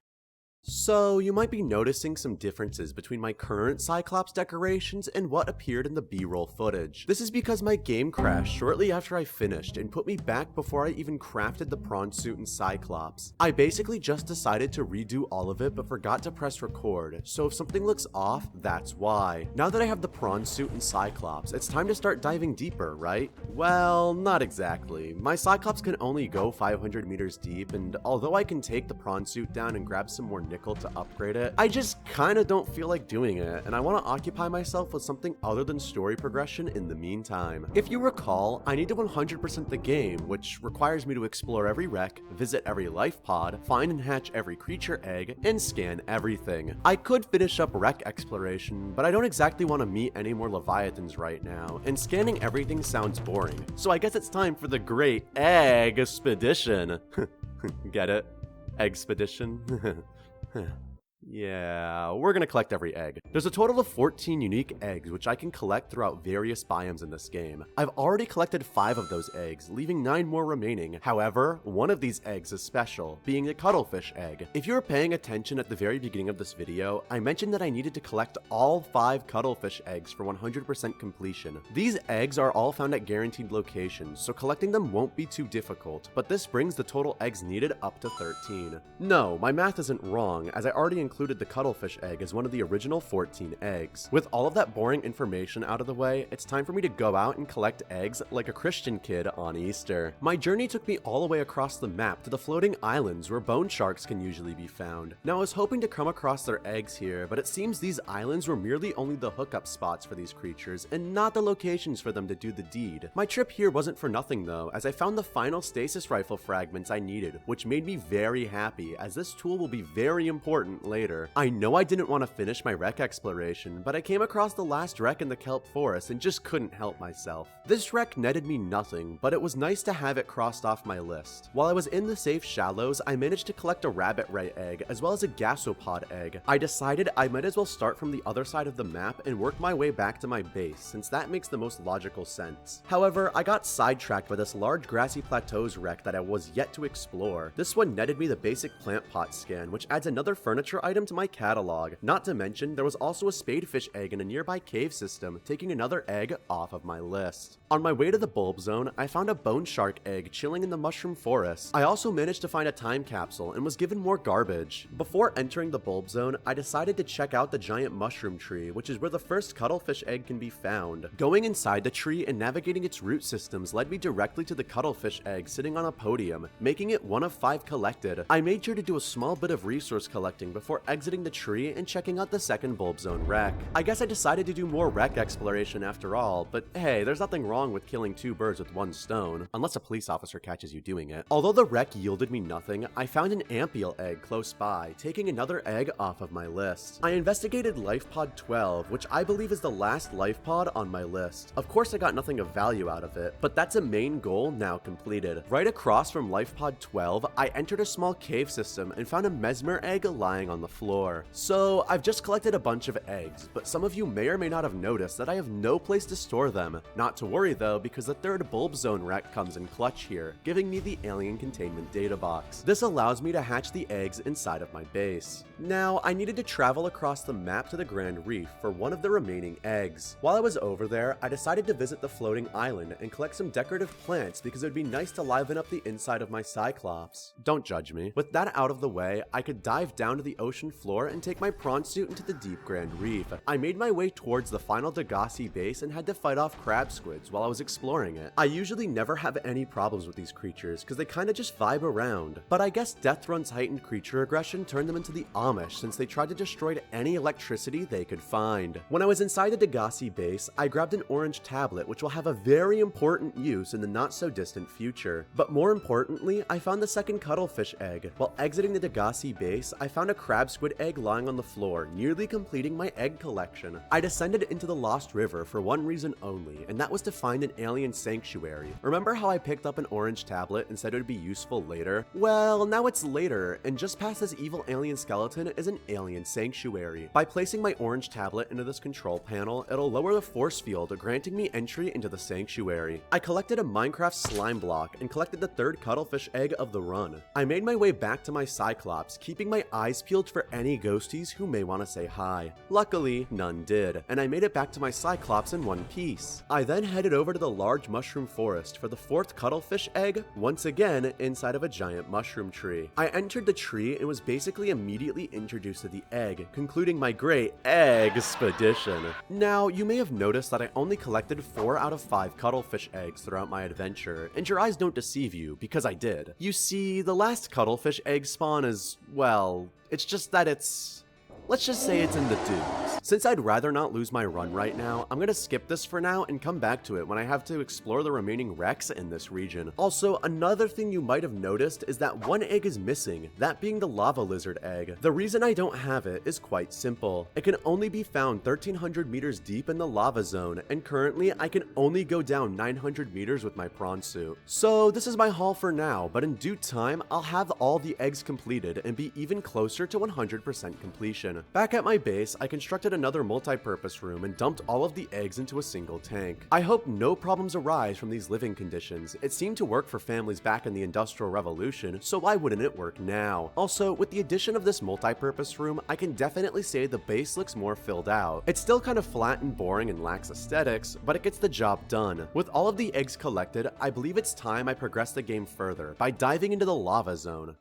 So, you might be noticing some differences between my current Cyclops decorations and what appeared in the B-roll footage. This is because my game crashed shortly after I finished and put me back before I even crafted the prawn suit and Cyclops. I basically just decided to redo all of it but forgot to press record, so if something looks off, that's why. Now that I have the prawn suit and Cyclops, it's time to start diving deeper, right? Well, not exactly. My Cyclops can only go 500 meters deep, and although I can take the prawn suit down and grab some more nickel to upgrade it, I just kinda don't feel like doing it, and I want to occupy myself with something other than story progression in the meantime. If you recall, I need to 100% the game, which requires me to explore every wreck, visit every life pod, find and hatch every creature egg, and scan everything. I could finish up wreck exploration, but I don't exactly want to meet any more leviathans right now, and scanning everything sounds boring, so I guess it's time for the great EGGSpedition. Get it? EGGSpedition? Yeah, we're gonna collect every egg. There's a total of 14 unique eggs which I can collect throughout various biomes in this game. I've already collected 5 of those eggs, leaving 9 more remaining. However, one of these eggs is special, being the cuttlefish egg. If you were paying attention at the very beginning of this video, I mentioned that I needed to collect all 5 cuttlefish eggs for 100% completion. These eggs are all found at guaranteed locations, so collecting them won't be too difficult, but this brings the total eggs needed up to 13. No, my math isn't wrong, as I already included the cuttlefish egg as one of the original 14 eggs. With all of that boring information out of the way, it's time for me to go out and collect eggs like a Christian kid on Easter. My journey took me all the way across the map to the floating islands where bone sharks can usually be found. Now I was hoping to come across their eggs here, but it seems these islands were merely only the hookup spots for these creatures and not the locations for them to do the deed. My trip here wasn't for nothing though, as I found the final stasis rifle fragments I needed, which made me very happy as this tool will be very important later. I know I didn't want to finish my wreck exploration, but I came across the last wreck in the kelp forest and just couldn't help myself. This wreck netted me nothing, but it was nice to have it crossed off my list. While I was in the safe shallows, I managed to collect a rabbit ray egg as well as a gasopod egg. I decided I might as well start from the other side of the map and work my way back to my base, since that makes the most logical sense. However, I got sidetracked by this large grassy plateaus wreck that I was yet to explore. This one netted me the basic plant pot scan, which adds another furniture item to my catalog. Not to mention, there was also a spadefish egg in a nearby cave system, taking another egg off of my list. On my way to the bulb zone, I found a bone shark egg chilling in the mushroom forest. I also managed to find a time capsule and was given more garbage. Before entering the bulb zone, I decided to check out the giant mushroom tree, which is where the first cuttlefish egg can be found. Going inside the tree and navigating its root systems led me directly to the cuttlefish egg sitting on a podium, making it one of 5 collected. I made sure to do a small bit of resource collecting before exiting the tree and checking out the second bulb zone wreck. I guess I decided to do more wreck exploration after all, but hey, there's nothing wrong with killing 2 birds with 1 stone, unless a police officer catches you doing it. Although the wreck yielded me nothing, I found an ampiel egg close by, taking another egg off of my list. I investigated life pod 12, which I believe is the last life pod on my list. Of course I got nothing of value out of it, but that's a main goal now completed. Right across from life pod 12, I entered a small cave system and found a mesmer egg lying on the floor. So I've just collected a bunch of eggs, but some of you may or may not have noticed that I have no place to store them. Not to worry though, because the third bulb zone wreck comes in clutch here, giving me the alien containment data box. This allows me to hatch the eggs inside of my base. Now, I needed to travel across the map to the Grand Reef for one of the remaining eggs. While I was over there, I decided to visit the floating island and collect some decorative plants because it would be nice to liven up the inside of my Cyclops. Don't judge me. With that out of the way, I could dive down to the ocean floor and take my prawn suit into the deep Grand Reef. I made my way towards the final Degassi base and had to fight off crab squids while I was exploring it. I usually never have any problems with these creatures because they kinda just vibe around, but I guess Deathrun's heightened creature aggression turned them into the Amish since they tried to destroy any electricity they could find. When I was inside the Degassi base, I grabbed an orange tablet which will have a very important use in the not so distant future. But more importantly, I found the second cuttlefish egg. While exiting the Degassi base, I found a crab squid egg lying on the floor, nearly completing my egg collection. I descended into the Lost River for one reason only, and that was to find an alien sanctuary. Remember how I picked up an orange tablet and said it would be useful later? Well, now it's later, and just past this evil alien skeleton is an alien sanctuary. By placing my orange tablet into this control panel, it'll lower the force field, granting me entry into the sanctuary. I collected a Minecraft slime block and collected the third cuttlefish egg of the run. I made my way back to my Cyclops, keeping my eyes peeled for any ghosties who may want to say hi. Luckily, none did, and I made it back to my Cyclops in one piece. I then headed over to the large mushroom forest for the fourth cuttlefish egg, once again inside of a giant mushroom tree. I entered the tree and was basically immediately introduced to the egg, concluding my great EGGSpedition. Now, you may have noticed that I only collected 4 out of 5 cuttlefish eggs throughout my adventure, and your eyes don't deceive you, because I did. You see, the last cuttlefish egg spawn is, well, it's just that let's just say it's in the dunes. Since I'd rather not lose my run right now, I'm gonna skip this for now and come back to it when I have to explore the remaining wrecks in this region. Also, another thing you might have noticed is that one egg is missing, that being the lava lizard egg. The reason I don't have it is quite simple. It can only be found 1300 meters deep in the lava zone, and currently I can only go down 900 meters with my prawn suit. So this is my haul for now, but in due time, I'll have all the eggs completed and be even closer to 100% completion. Back at my base, I constructed another multi-purpose room and dumped all of the eggs into a single tank. I hope no problems arise from these living conditions. It seemed to work for families back in the Industrial Revolution, so why wouldn't it work now? Also, with the addition of this multi-purpose room, I can definitely say the base looks more filled out. It's still kind of flat and boring and lacks aesthetics, but it gets the job done. With all of the eggs collected, I believe it's time I progress the game further by diving into the lava zone.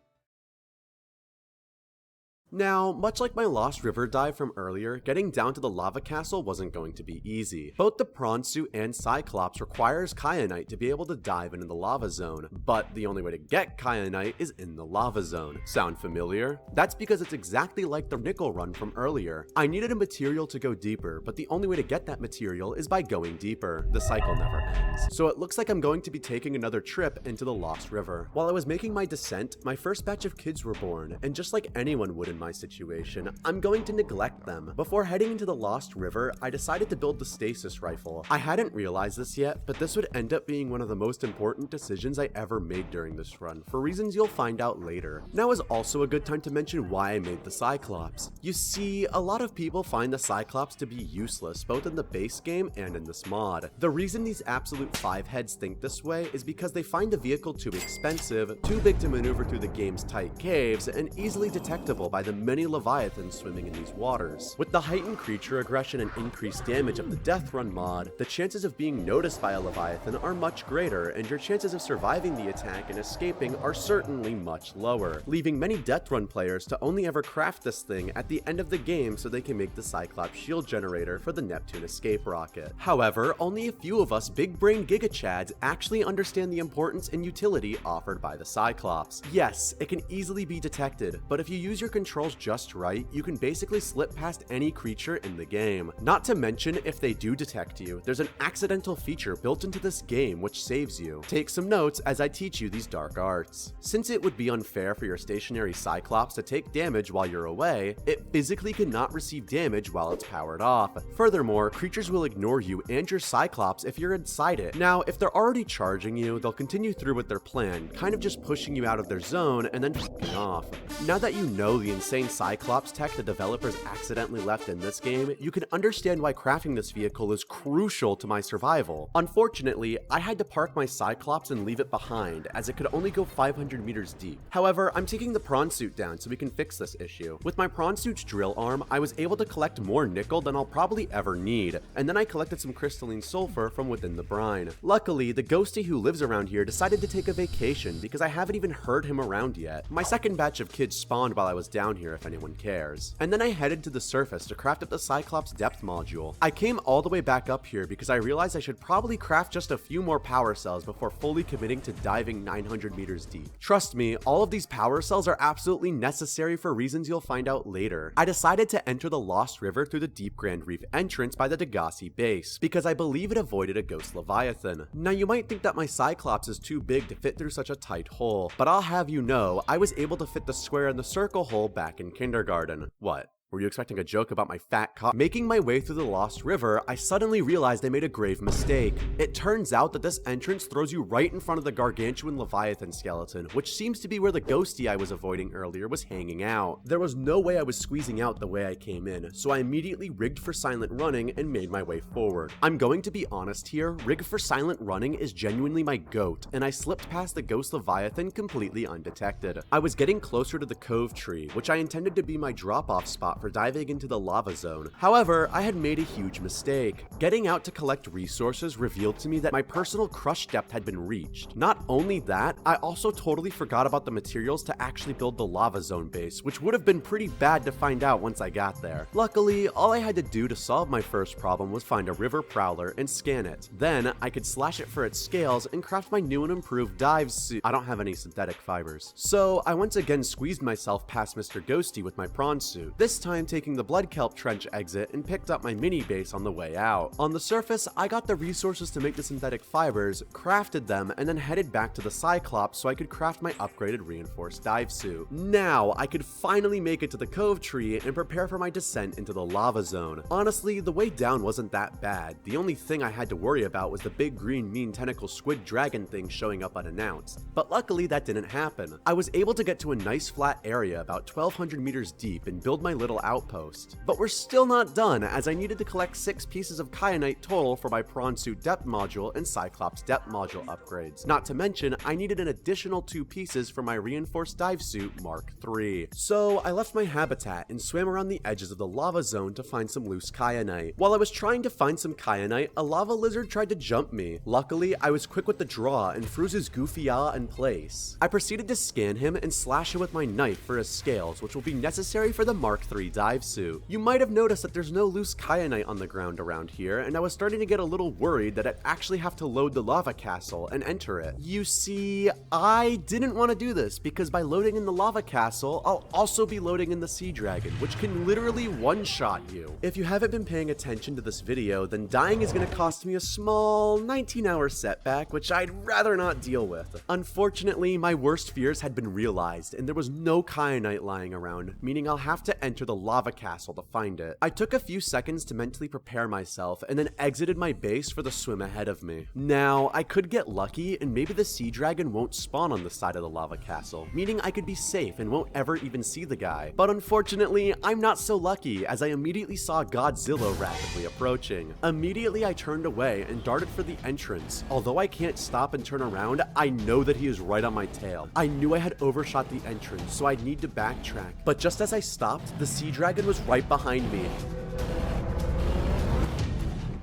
Now, much like my Lost River dive from earlier, getting down to the lava castle wasn't going to be easy. Both the prawn suit and Cyclops requires kyanite to be able to dive into the lava zone, but the only way to get kyanite is in the lava zone. Sound familiar? That's because it's exactly like the nickel run from earlier. I needed a material to go deeper, but the only way to get that material is by going deeper. The cycle never ends. So it looks like I'm going to be taking another trip into the Lost River. While I was making my descent, my first batch of kids were born, and just like anyone would in my situation, I'm going to neglect them. Before heading into the Lost River, I decided to build the stasis rifle. I hadn't realized this yet, but this would end up being one of the most important decisions I ever made during this run, for reasons you'll find out later. Now is also a good time to mention why I made the Cyclops. You see, a lot of people find the Cyclops to be useless, both in the base game and in this mod. The reason these absolute 5 heads think this way is because they find the vehicle too expensive, too big to maneuver through the game's tight caves, and easily detectable by the many leviathans swimming in these waters. With the heightened creature aggression and increased damage of the Deathrun mod, the chances of being noticed by a leviathan are much greater, and your chances of surviving the attack and escaping are certainly much lower, leaving many Deathrun players to only ever craft this thing at the end of the game so they can make the Cyclops shield generator for the Neptune escape rocket. However, only a few of us big-brained gigachads actually understand the importance and utility offered by the Cyclops. Yes, it can easily be detected, but if you use your controls just right, you can basically slip past any creature in the game. Not to mention, if they do detect you, there's an accidental feature built into this game which saves you. Take some notes as I teach you these dark arts. Since it would be unfair for your stationary Cyclops to take damage while you're away, it physically cannot receive damage while it's powered off. Furthermore, creatures will ignore you and your Cyclops if you're inside it. Now, if they're already charging you, they'll continue through with their plan, kind of just pushing you out of their zone and then f***ing off. Now that you know the insane Cyclops tech the developers accidentally left in this game, you can understand why crafting this vehicle is crucial to my survival. Unfortunately, I had to park my Cyclops and leave it behind, as it could only go 500 meters deep. However, I'm taking the prawn suit down so we can fix this issue. With my prawn suit's drill arm, I was able to collect more nickel than I'll probably ever need, and then I collected some crystalline sulfur from within the brine. Luckily, the ghosty who lives around here decided to take a vacation because I haven't even heard him around yet. My second batch of kids spawned while I was down here, if anyone cares. And then I headed to the surface to craft up the Cyclops depth module. I came all the way back up here because I realized I should probably craft just a few more power cells before fully committing to diving 900 meters deep. Trust me, all of these power cells are absolutely necessary for reasons you'll find out later. I decided to enter the Lost River through the Deep Grand Reef entrance by the Degassi base, because I believe it avoided a ghost leviathan. Now you might think that my Cyclops is too big to fit through such a tight hole, but I'll have you know, I was able to fit the square in the circle hole back in kindergarten. What? Were you expecting a joke about my fat cock? Making my way through the Lost River, I suddenly realized I made a grave mistake. It turns out that this entrance throws you right in front of the gargantuan Leviathan skeleton, which seems to be where the ghosty I was avoiding earlier was hanging out. There was no way I was squeezing out the way I came in, so I immediately rigged for silent running and made my way forward. I'm going to be honest here, rig for silent running is genuinely my goat, and I slipped past the ghost Leviathan completely undetected. I was getting closer to the cove tree, which I intended to be my drop-off spot for diving into the lava zone. However, I had made a huge mistake. Getting out to collect resources revealed to me that my personal crush depth had been reached. Not only that, I also totally forgot about the materials to actually build the lava zone base, which would have been pretty bad to find out once I got there. Luckily, all I had to do to solve my first problem was find a river prowler and scan it. Then, I could slash it for its scales and craft my new and improved dive suit. I don't have any synthetic fibers. So, I once again squeezed myself past Mr. Ghosty with my prawn suit. This time time taking the Blood Kelp Trench exit and picked up my mini base on the way out. On the surface, I got the resources to make the synthetic fibers, crafted them, and then headed back to the Cyclops so I could craft my upgraded reinforced dive suit. Now, I could finally make it to the Cove Tree and prepare for my descent into the lava zone. Honestly, the way down wasn't that bad. The only thing I had to worry about was the big green mean tentacle squid dragon thing showing up unannounced. But luckily that didn't happen. I was able to get to a nice flat area about 1200 meters deep and build my little outpost. But we're still not done, as I needed to collect 6 pieces of kyanite total for my prawn suit depth module and Cyclops depth module upgrades. Not to mention, I needed an additional 2 pieces for my reinforced dive suit Mark III. So I left my habitat and swam around the edges of the lava zone to find some loose kyanite. While I was trying to find some kyanite, a lava lizard tried to jump me. Luckily, I was quick with the draw and froze his goofy yaw in place. I proceeded to scan him and slash him with my knife for his scales, which will be necessary for the Mark III dive suit. You might have noticed that there's no loose kyanite on the ground around here, and I was starting to get a little worried that I'd actually have to load the lava castle and enter it. You see, I didn't want to do this because by loading in the lava castle, I'll also be loading in the sea dragon, which can literally one-shot you. If you haven't been paying attention to this video, then dying is going to cost me a small 19-hour setback, which I'd rather not deal with. Unfortunately, my worst fears had been realized, and there was no kyanite lying around, meaning I'll have to enter the lava castle to find it. I took a few seconds to mentally prepare myself, and then exited my base for the swim ahead of me. Now, I could get lucky, and maybe the sea dragon won't spawn on the side of the lava castle, meaning I could be safe and won't ever even see the guy. But unfortunately, I'm not so lucky, as I immediately saw Godzilla rapidly approaching. Immediately, I turned away and darted for the entrance. Although I can't stop and turn around, I know that he is right on my tail. I knew I had overshot the entrance, so I'd need to backtrack. But just as I stopped, the sea dragon was right behind me.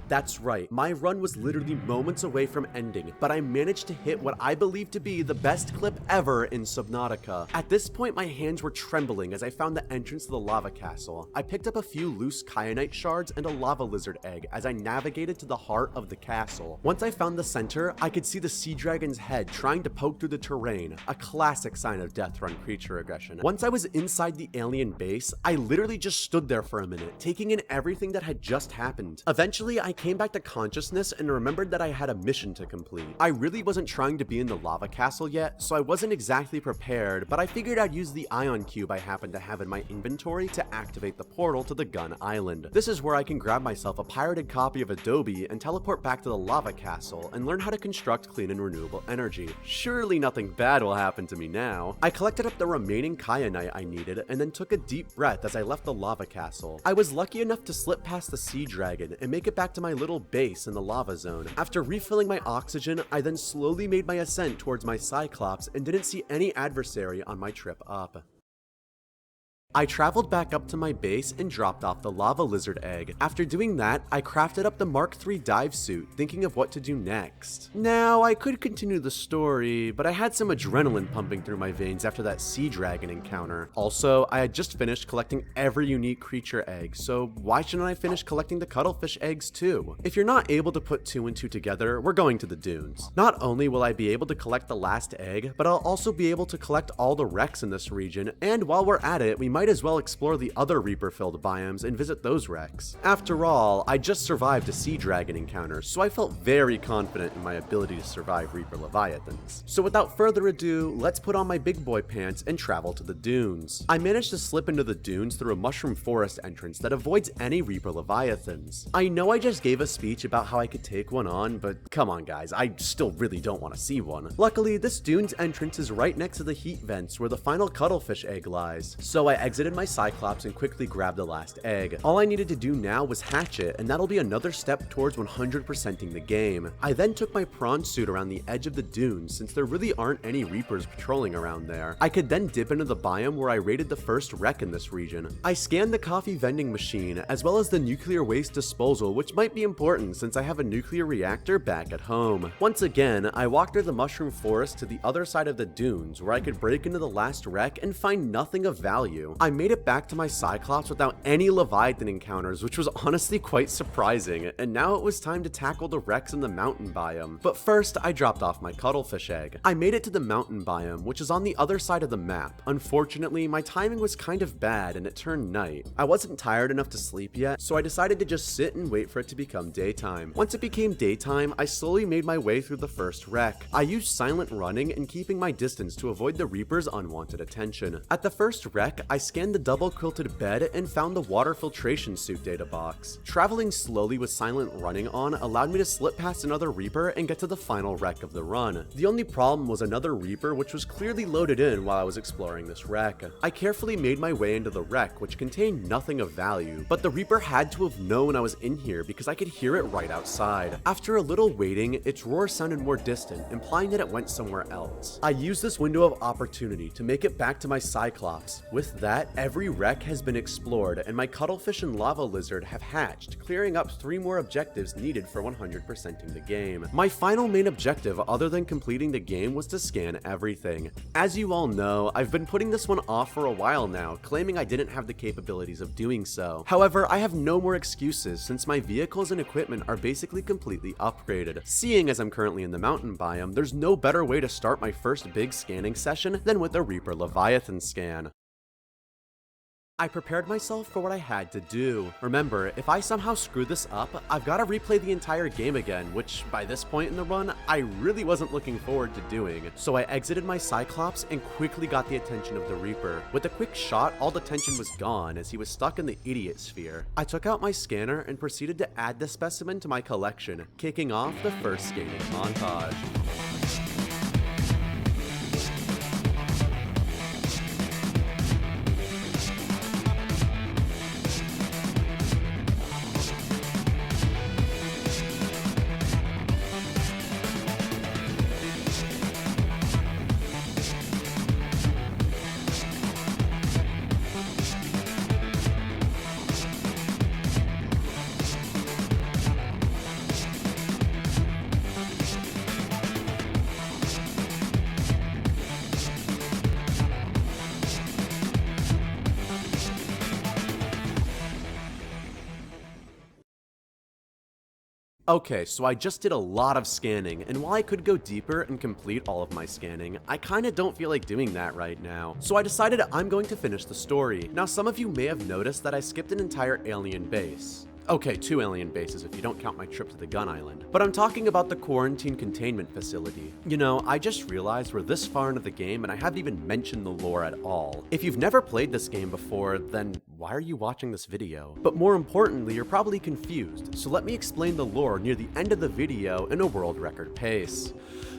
That's right, my run was literally moments away from ending, but I managed to hit what I believe to be the best clip ever in Subnautica. At this point, my hands were trembling as I found the entrance to the lava castle. I picked up a few loose kyanite shards and a lava lizard egg as I navigated to the heart of the castle. Once I found the center, I could see the sea dragon's head trying to poke through the terrain, a classic sign of Deathrun creature aggression. Once I was inside the alien base, I literally just stood there for a minute, taking in everything that had just happened. Eventually, I came back to consciousness and remembered that I had a mission to complete. I really wasn't trying to be in the lava castle yet, so I wasn't exactly prepared, but I figured I'd use the ion cube I happened to have in my inventory to activate the portal to the Gun Island. This is where I can grab myself a pirated copy of Adobe and teleport back to the lava castle and learn how to construct clean and renewable energy. Surely nothing bad will happen to me now. I collected up the remaining kyanite I needed and then took a deep breath as I left the lava castle. I was lucky enough to slip past the sea dragon and make it back to my little base in the lava zone. After refilling my oxygen, I then slowly made my ascent towards my Cyclops and didn't see any adversary on my trip up. I traveled back up to my base and dropped off the lava lizard egg. After doing that, I crafted up the Mark III dive suit, thinking of what to do next. Now, I could continue the story, but I had some adrenaline pumping through my veins after that sea dragon encounter. Also, I had just finished collecting every unique creature egg, so why shouldn't I finish collecting the cuttlefish eggs too? If you're not able to put 2 and 2 together, we're going to the dunes. Not only will I be able to collect the last egg, but I'll also be able to collect all the wrecks in this region, and while we're at it, we might as well explore the other Reaper-filled biomes and visit those wrecks. After all, I just survived a sea dragon encounter, so I felt very confident in my ability to survive Reaper Leviathans. So without further ado, let's put on my big boy pants and travel to the dunes. I managed to slip into the dunes through a mushroom forest entrance that avoids any Reaper Leviathans. I know I just gave a speech about how I could take one on, but come on guys, I still really don't want to see one. Luckily, this dune's entrance is right next to the heat vents where the final cuttlefish egg lies, so I exited my Cyclops and quickly grabbed the last egg. All I needed to do now was hatch it, and that'll be another step towards 100%ing the game. I then took my prawn suit around the edge of the dunes since there really aren't any Reapers patrolling around there. I could then dip into the biome where I raided the first wreck in this region. I scanned the coffee vending machine as well as the nuclear waste disposal, which might be important since I have a nuclear reactor back at home. Once again, I walked through the mushroom forest to the other side of the dunes where I could break into the last wreck and find nothing of value. I made it back to my Cyclops without any Leviathan encounters, which was honestly quite surprising, and now it was time to tackle the wrecks in the mountain biome. But first, I dropped off my cuttlefish egg. I made it to the mountain biome, which is on the other side of the map. Unfortunately, my timing was kind of bad and it turned night. I wasn't tired enough to sleep yet, so I decided to just sit and wait for it to become daytime. Once it became daytime, I slowly made my way through the first wreck. I used silent running and keeping my distance to avoid the Reaper's unwanted attention. At the first wreck, I scanned the double quilted bed and found the water filtration suit data box. Traveling slowly with silent running on allowed me to slip past another Reaper and get to the final wreck of the run. The only problem was another Reaper which was clearly loaded in while I was exploring this wreck. I carefully made my way into the wreck, which contained nothing of value, but the Reaper had to have known I was in here because I could hear it right outside. After a little waiting, its roar sounded more distant, implying that it went somewhere else. I used this window of opportunity to make it back to my Cyclops. With that, every wreck has been explored and my cuttlefish and lava lizard have hatched, clearing up 3 more objectives needed for 100%ing the game. My final main objective other than completing the game was to scan everything. As you all know, I've been putting this one off for a while now, claiming I didn't have the capabilities of doing so. However, I have no more excuses since my vehicles and equipment are basically completely upgraded. Seeing as I'm currently in the mountain biome, there's no better way to start my first big scanning session than with a Reaper Leviathan scan. I prepared myself for what I had to do. Remember, if I somehow screw this up, I've got to replay the entire game again, which by this point in the run, I really wasn't looking forward to doing. So I exited my Cyclops and quickly got the attention of the Reaper. With a quick shot, all the tension was gone as he was stuck in the idiot sphere. I took out my scanner and proceeded to add the specimen to my collection, kicking off the first scanning montage. Okay, so I just did a lot of scanning, and while I could go deeper and complete all of my scanning, I kinda don't feel like doing that right now. So I decided I'm going to finish the story. Now some of you may have noticed that I skipped an entire alien base. Okay, 2 alien bases if you don't count my trip to the gun island. But I'm talking about the quarantine containment facility. You know, I just realized we're this far into the game and I haven't even mentioned the lore at all. If you've never played this game before, then why are you watching this video? But more importantly, you're probably confused, so let me explain the lore near the end of the video in a world record pace.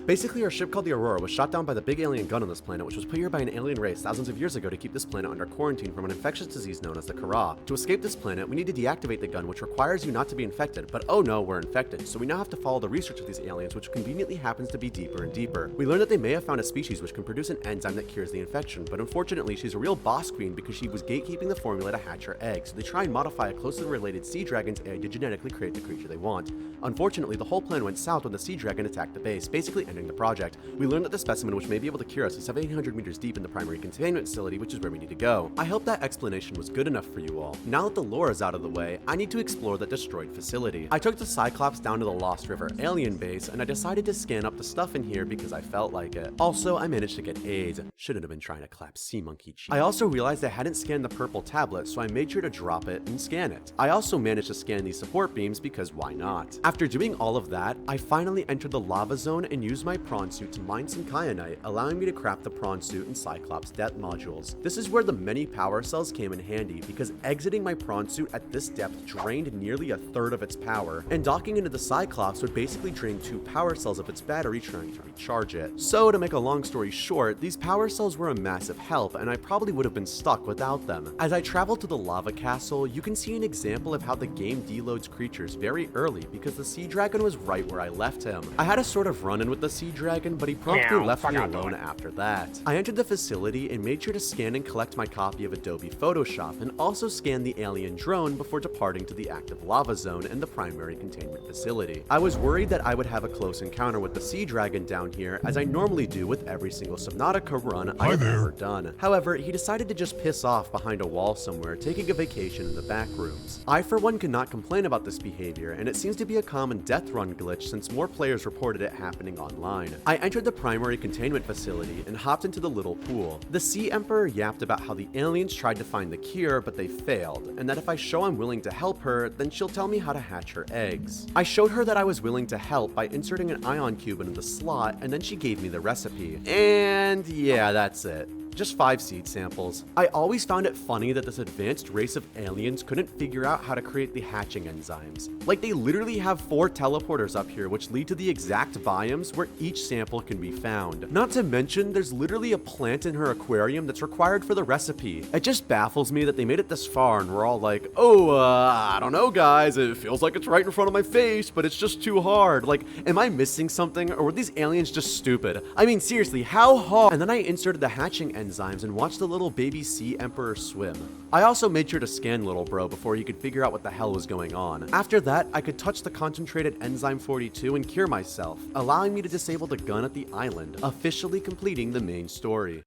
Basically, our ship called the Aurora was shot down by the big alien gun on this planet, which was put here by an alien race thousands of years ago to keep this planet under quarantine from an infectious disease known as the Kara. To escape this planet, we need to deactivate the gun, which requires you not to be infected, but oh no, we're infected, so we now have to follow the research of these aliens, which conveniently happens to be deeper and deeper. We learn that they may have found a species which can produce an enzyme that cures the infection, but unfortunately, she's a real boss queen because she was gatekeeping the formula to hatch her egg, so they try and modify a closely related sea dragon's egg to genetically create the creature they want. Unfortunately, the whole plan went south when the sea dragon attacked the base, basically ending the project. We learned that the specimen which may be able to cure us is 700 meters deep in the primary containment facility, which is where we need to go. I hope that explanation was good enough for you all. Now that the lore is out of the way, I need to explore the destroyed facility. I took the Cyclops down to the Lost River alien base, and I decided to scan up the stuff in here because I felt like it. Also, I managed to get AIDS. Shouldn't have been trying to clap sea monkey cheek. I also realized I hadn't scanned the purple tablet, so I made sure to drop it and scan it. I also managed to scan these support beams because why not? After doing all of that, I finally entered the lava zone and used my prawn suit to mine some kyanite, allowing me to craft the prawn suit and Cyclops depth modules. This is where the many power cells came in handy because exiting my prawn suit at this depth drained nearly a third of its power, and docking into the Cyclops would basically drain 2 power cells of its battery trying to recharge it. So to make a long story short, these power cells were a massive help and I probably would have been stuck without them. As I traveled to the lava castle, you can see an example of how the game deloads creatures very early because the the Sea Dragon was right where I left him. I had a sort of run-in with the Sea Dragon, but he promptly left me alone after that. I entered the facility and made sure to scan and collect my copy of Adobe Photoshop, and also scan the alien drone before departing to the active lava zone in the primary containment facility. I was worried that I would have a close encounter with the Sea Dragon down here, as I normally do with every single Subnautica run I have ever done. However, he decided to just piss off behind a wall somewhere, taking a vacation in the back rooms. I for one cannot complain about this behavior, and it seems to be a common Deathrun glitch since more players reported it happening online. I entered the primary containment facility and hopped into the little pool. The Sea Emperor yapped about how the aliens tried to find the cure, but they failed, and that if I show I'm willing to help her, then she'll tell me how to hatch her eggs. I showed her that I was willing to help by inserting an ion cube into the slot, and then she gave me the recipe. And yeah, that's it. Just 5 seed samples. I always found it funny that this advanced race of aliens couldn't figure out how to create the hatching enzymes. Like, they literally have 4 teleporters up here which lead to the exact biomes where each sample can be found. Not to mention, there's literally a plant in her aquarium that's required for the recipe. It just baffles me that they made it this far and we're all like, oh, I don't know guys, it feels like it's right in front of my face, but it's just too hard. Like, am I missing something, or were these aliens just stupid? I mean, seriously, how hard? And then I inserted the hatching enzymes and watched the little baby Sea Emperor swim. I also made sure to scan little bro before he could figure out what the hell was going on. After that, I could touch the concentrated enzyme 42 and cure myself, allowing me to disable the gun at the island, officially completing the main story.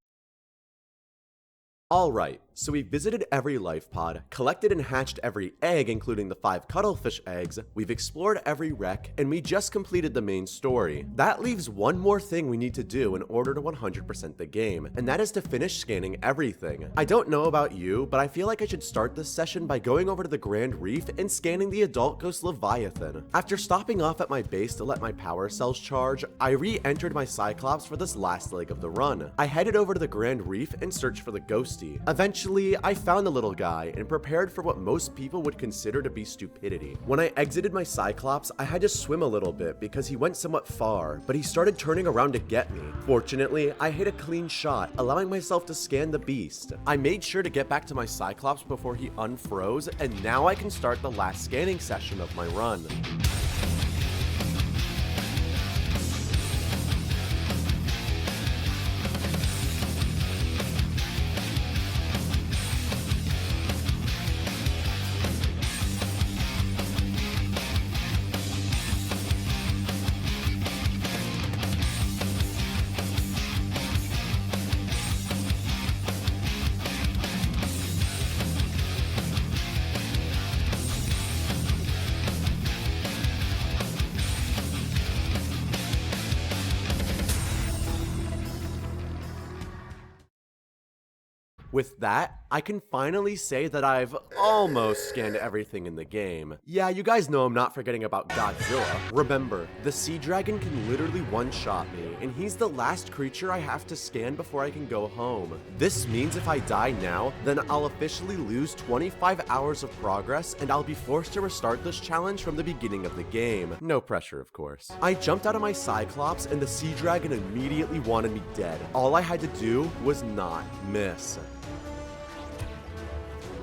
Alright, so we visited every life pod, collected and hatched every egg including the 5 cuttlefish eggs, we've explored every wreck, and we just completed the main story. That leaves one more thing we need to do in order to 100% the game, and that is to finish scanning everything. I don't know about you, but I feel like I should start this session by going over to the Grand Reef and scanning the adult ghost Leviathan. After stopping off at my base to let my power cells charge, I re-entered my Cyclops for this last leg of the run. I headed over to the Grand Reef and searched for the ghostie. Eventually, I found the little guy and prepared for what most people would consider to be stupidity. When I exited my Cyclops, I had to swim a little bit because he went somewhat far, but he started turning around to get me. Fortunately, I hit a clean shot, allowing myself to scan the beast. I made sure to get back to my Cyclops before he unfroze, and now I can start the last scanning session of my run. With that, I can finally say that I've almost scanned everything in the game. Yeah, you guys know I'm not forgetting about Godzilla. Remember, the Sea Dragon can literally one-shot me, and he's the last creature I have to scan before I can go home. This means if I die now, then I'll officially lose 25 hours of progress, and I'll be forced to restart this challenge from the beginning of the game. No pressure, of course. I jumped out of my Cyclops, and the Sea Dragon immediately wanted me dead. All I had to do was not miss.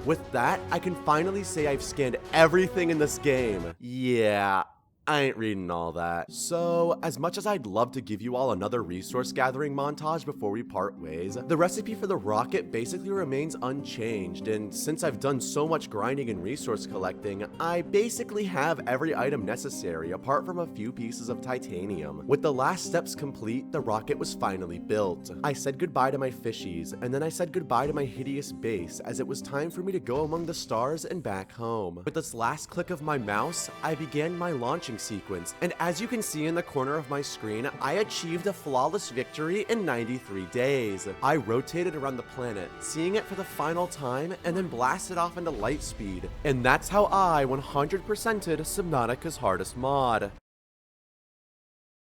With that, I can finally say I've scanned everything in this game. Yeah, I ain't reading all that. So, as much as I'd love to give you all another resource gathering montage before we part ways, the recipe for the rocket basically remains unchanged, and since I've done so much grinding and resource collecting, I basically have every item necessary apart from a few pieces of titanium. With the last steps complete, the rocket was finally built. I said goodbye to my fishies, and then I said goodbye to my hideous base, as it was time for me to go among the stars and back home. With this last click of my mouse, I began my launching sequence, and as you can see in the corner of my screen, I achieved a flawless victory in 93 days. I rotated around the planet, seeing it for the final time, and then blasted off into light speed. And that's how I 100%ed Subnautica's hardest mod.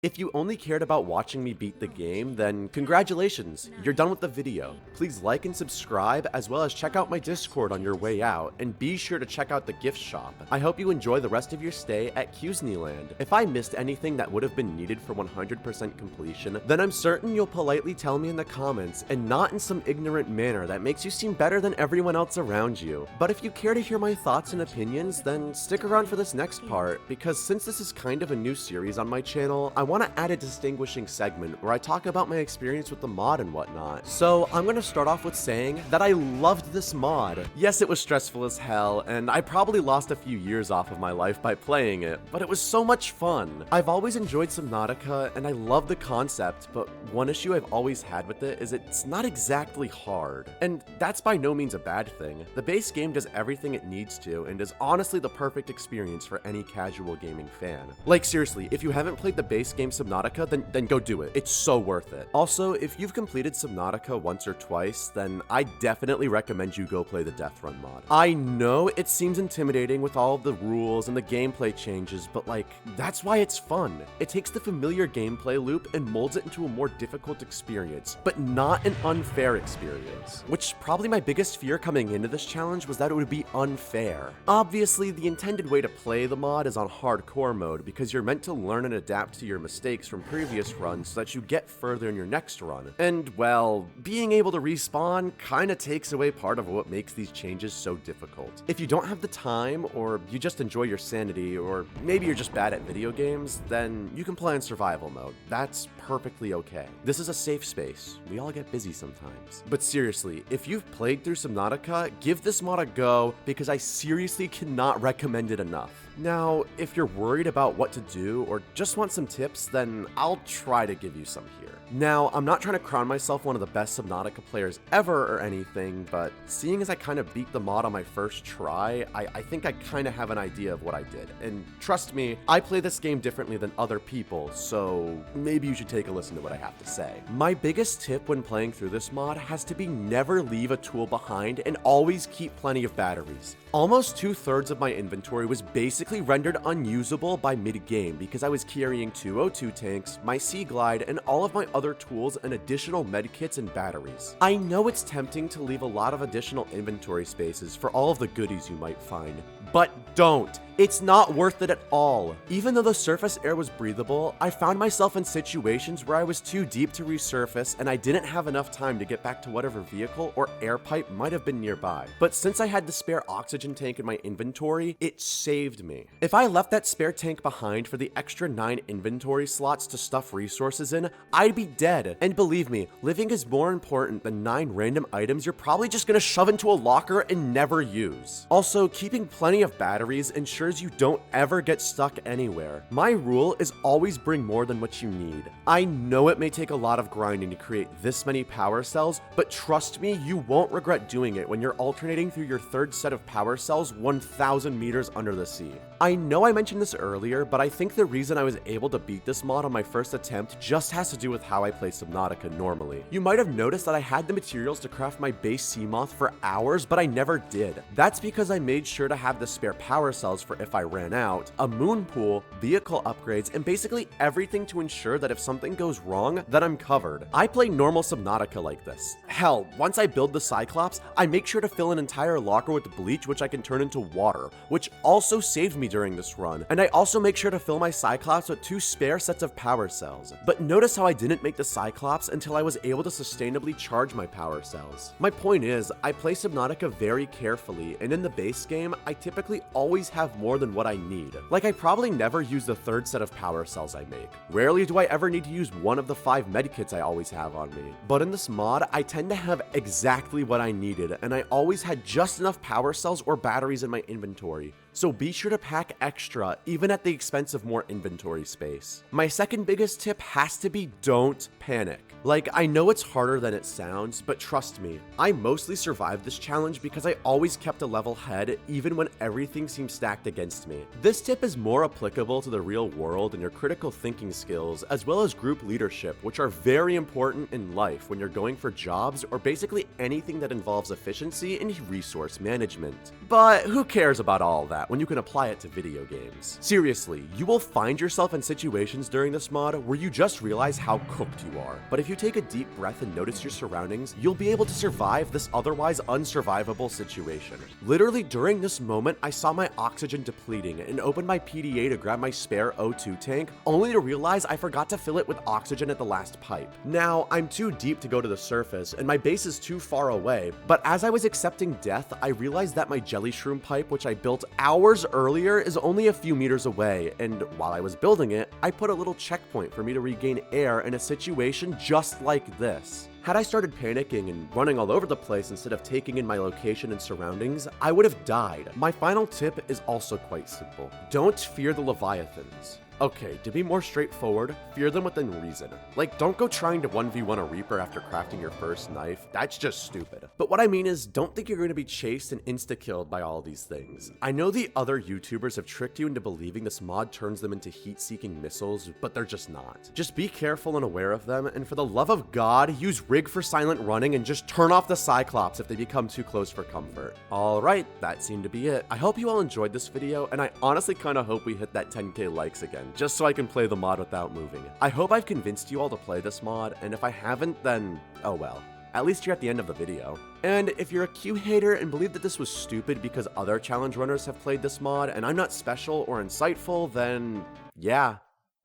If you only cared about watching me beat the game, then congratulations, you're done with the video. Please like and subscribe, as well as check out my Discord on your way out, and be sure to check out the gift shop. I hope you enjoy the rest of your stay at Cuseneyland. If I missed anything that would have been needed for 100% completion, then I'm certain you'll politely tell me in the comments, and not in some ignorant manner that makes you seem better than everyone else around you. But if you care to hear my thoughts and opinions, then stick around for this next part, because since this is kind of a new series on my channel, I want to add a distinguishing segment where I talk about my experience with the mod and whatnot. So I'm going to start off with saying that I loved this mod. Yes, it was stressful as hell, and I probably lost a few years off of my life by playing it, but it was so much fun. I've always enjoyed Subnautica, and I love the concept, but one issue I've always had with it is it's not exactly hard. And that's by no means a bad thing. The base game does everything it needs to, and is honestly the perfect experience for any casual gaming fan. Like seriously, if you haven't played the base game Subnautica, then go do it. It's so worth it. Also, if you've completed Subnautica once or twice, then I definitely recommend you go play the Deathrun mod. I know it seems intimidating with all of the rules and the gameplay changes, but like, that's why it's fun. It takes the familiar gameplay loop and molds it into a more difficult experience, but not an unfair experience. Which probably my biggest fear coming into this challenge was that it would be unfair. Obviously, the intended way to play the mod is on hardcore mode, because you're meant to learn and adapt to your mistakes from previous runs so that you get further in your next run. And well, being able to respawn kinda takes away part of what makes these changes so difficult. If you don't have the time, or you just enjoy your sanity, or maybe you're just bad at video games, then you can play in survival mode. That's perfectly okay. This is a safe space. We all get busy sometimes. But seriously, if you've played through Subnautica, give this mod a go, because I seriously cannot recommend it enough. Now, if you're worried about what to do or just want some tips, then I'll try to give you some here. Now, I'm not trying to crown myself one of the best Subnautica players ever or anything, but seeing as I kind of beat the mod on my first try, I think I kind of have an idea of what I did. And trust me, I play this game differently than other people, so maybe you should take a listen to what I have to say. My biggest tip when playing through this mod has to be never leave a tool behind and always keep plenty of batteries. Almost 2/3 of my inventory was basically rendered unusable by mid-game because I was carrying 2 O2 tanks, my Sea Glide, and all of my other tools and additional medkits and batteries. I know it's tempting to leave a lot of additional inventory spaces for all of the goodies you might find, but don't. It's not worth it at all. Even though the surface air was breathable, I found myself in situations where I was too deep to resurface and I didn't have enough time to get back to whatever vehicle or air pipe might have been nearby. But since I had the spare oxygen tank in my inventory, it saved me. If I left that spare tank behind for the extra 9 inventory slots to stuff resources in, I'd be dead. And believe me, living is more important than 9 random items you're probably just gonna shove into a locker and never use. Also, keeping plenty of batteries ensures you don't ever get stuck anywhere. My rule is always bring more than what you need. I know it may take a lot of grinding to create this many power cells, but trust me, you won't regret doing it when you're alternating through your 3rd set of power cells 1,000 meters under the sea. I know I mentioned this earlier, but I think the reason I was able to beat this mod on my first attempt just has to do with how I play Subnautica normally. You might have noticed that I had the materials to craft my base Seamoth for hours, but I never did. That's because I made sure to have the spare power cells for if I ran out, a moon pool, vehicle upgrades, and basically everything to ensure that if something goes wrong, that I'm covered. I play normal Subnautica like this. Hell, once I build the Cyclops, I make sure to fill an entire locker with bleach which I can turn into water, which also saved me during this run. And I also make sure to fill my Cyclops with 2 spare sets of power cells. But notice how I didn't make the Cyclops until I was able to sustainably charge my power cells. My point is, I play Subnautica very carefully, and in the base game, I typically always have more than what I need. Like, I probably never use the 3rd set of power cells I make. Rarely do I ever need to use one of the 5 medkits I always have on me. But in this mod, I tend to have exactly what I needed, and I always had just enough power cells or batteries in my inventory. So be sure to pack extra, even at the expense of more inventory space. My second biggest tip has to be don't panic. Like, I know it's harder than it sounds, but trust me, I mostly survived this challenge because I always kept a level head even when everything seemed stacked against me. This tip is more applicable to the real world and your critical thinking skills, as well as group leadership, which are very important in life when you're going for jobs or basically anything that involves efficiency and resource management. But who cares about all that when you can apply it to video games? Seriously, you will find yourself in situations during this mod where you just realize how cooked you are. But if you take a deep breath and notice your surroundings, you'll be able to survive this otherwise unsurvivable situation. Literally during this moment, I saw my oxygen depleting and opened my PDA to grab my spare O2 tank, only to realize I forgot to fill it with oxygen at the last pipe. Now, I'm too deep to go to the surface, and my base is too far away, but as I was accepting death, I realized that my jelly shroom pipe, which I built hours earlier, is only a few meters away, and while I was building it, I put a little checkpoint for me to regain air in a situation just like this. Had I started panicking and running all over the place instead of taking in my location and surroundings, I would have died. My final tip is also quite simple. Don't fear the Leviathans. Okay, to be more straightforward, fear them within reason. Like, don't go trying to 1v1 a Reaper after crafting your first knife. That's just stupid. But what I mean is, don't think you're going to be chased and insta-killed by all these things. I know the other YouTubers have tricked you into believing this mod turns them into heat-seeking missiles, but they're just not. Just be careful and aware of them, and for the love of God, use rig for silent running and just turn off the Cyclops if they become too close for comfort. Alright, that seemed to be it. I hope you all enjoyed this video, and I honestly kinda hope we hit that 10k likes again, just so I can play the mod without moving. I hope I've convinced you all to play this mod, and if I haven't, then oh well. At least you're at the end of the video. And if you're a Q hater and believe that this was stupid because other challenge runners have played this mod and I'm not special or insightful, then yeah,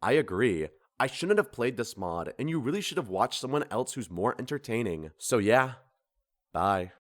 I agree. I shouldn't have played this mod, and you really should have watched someone else who's more entertaining. So yeah, bye.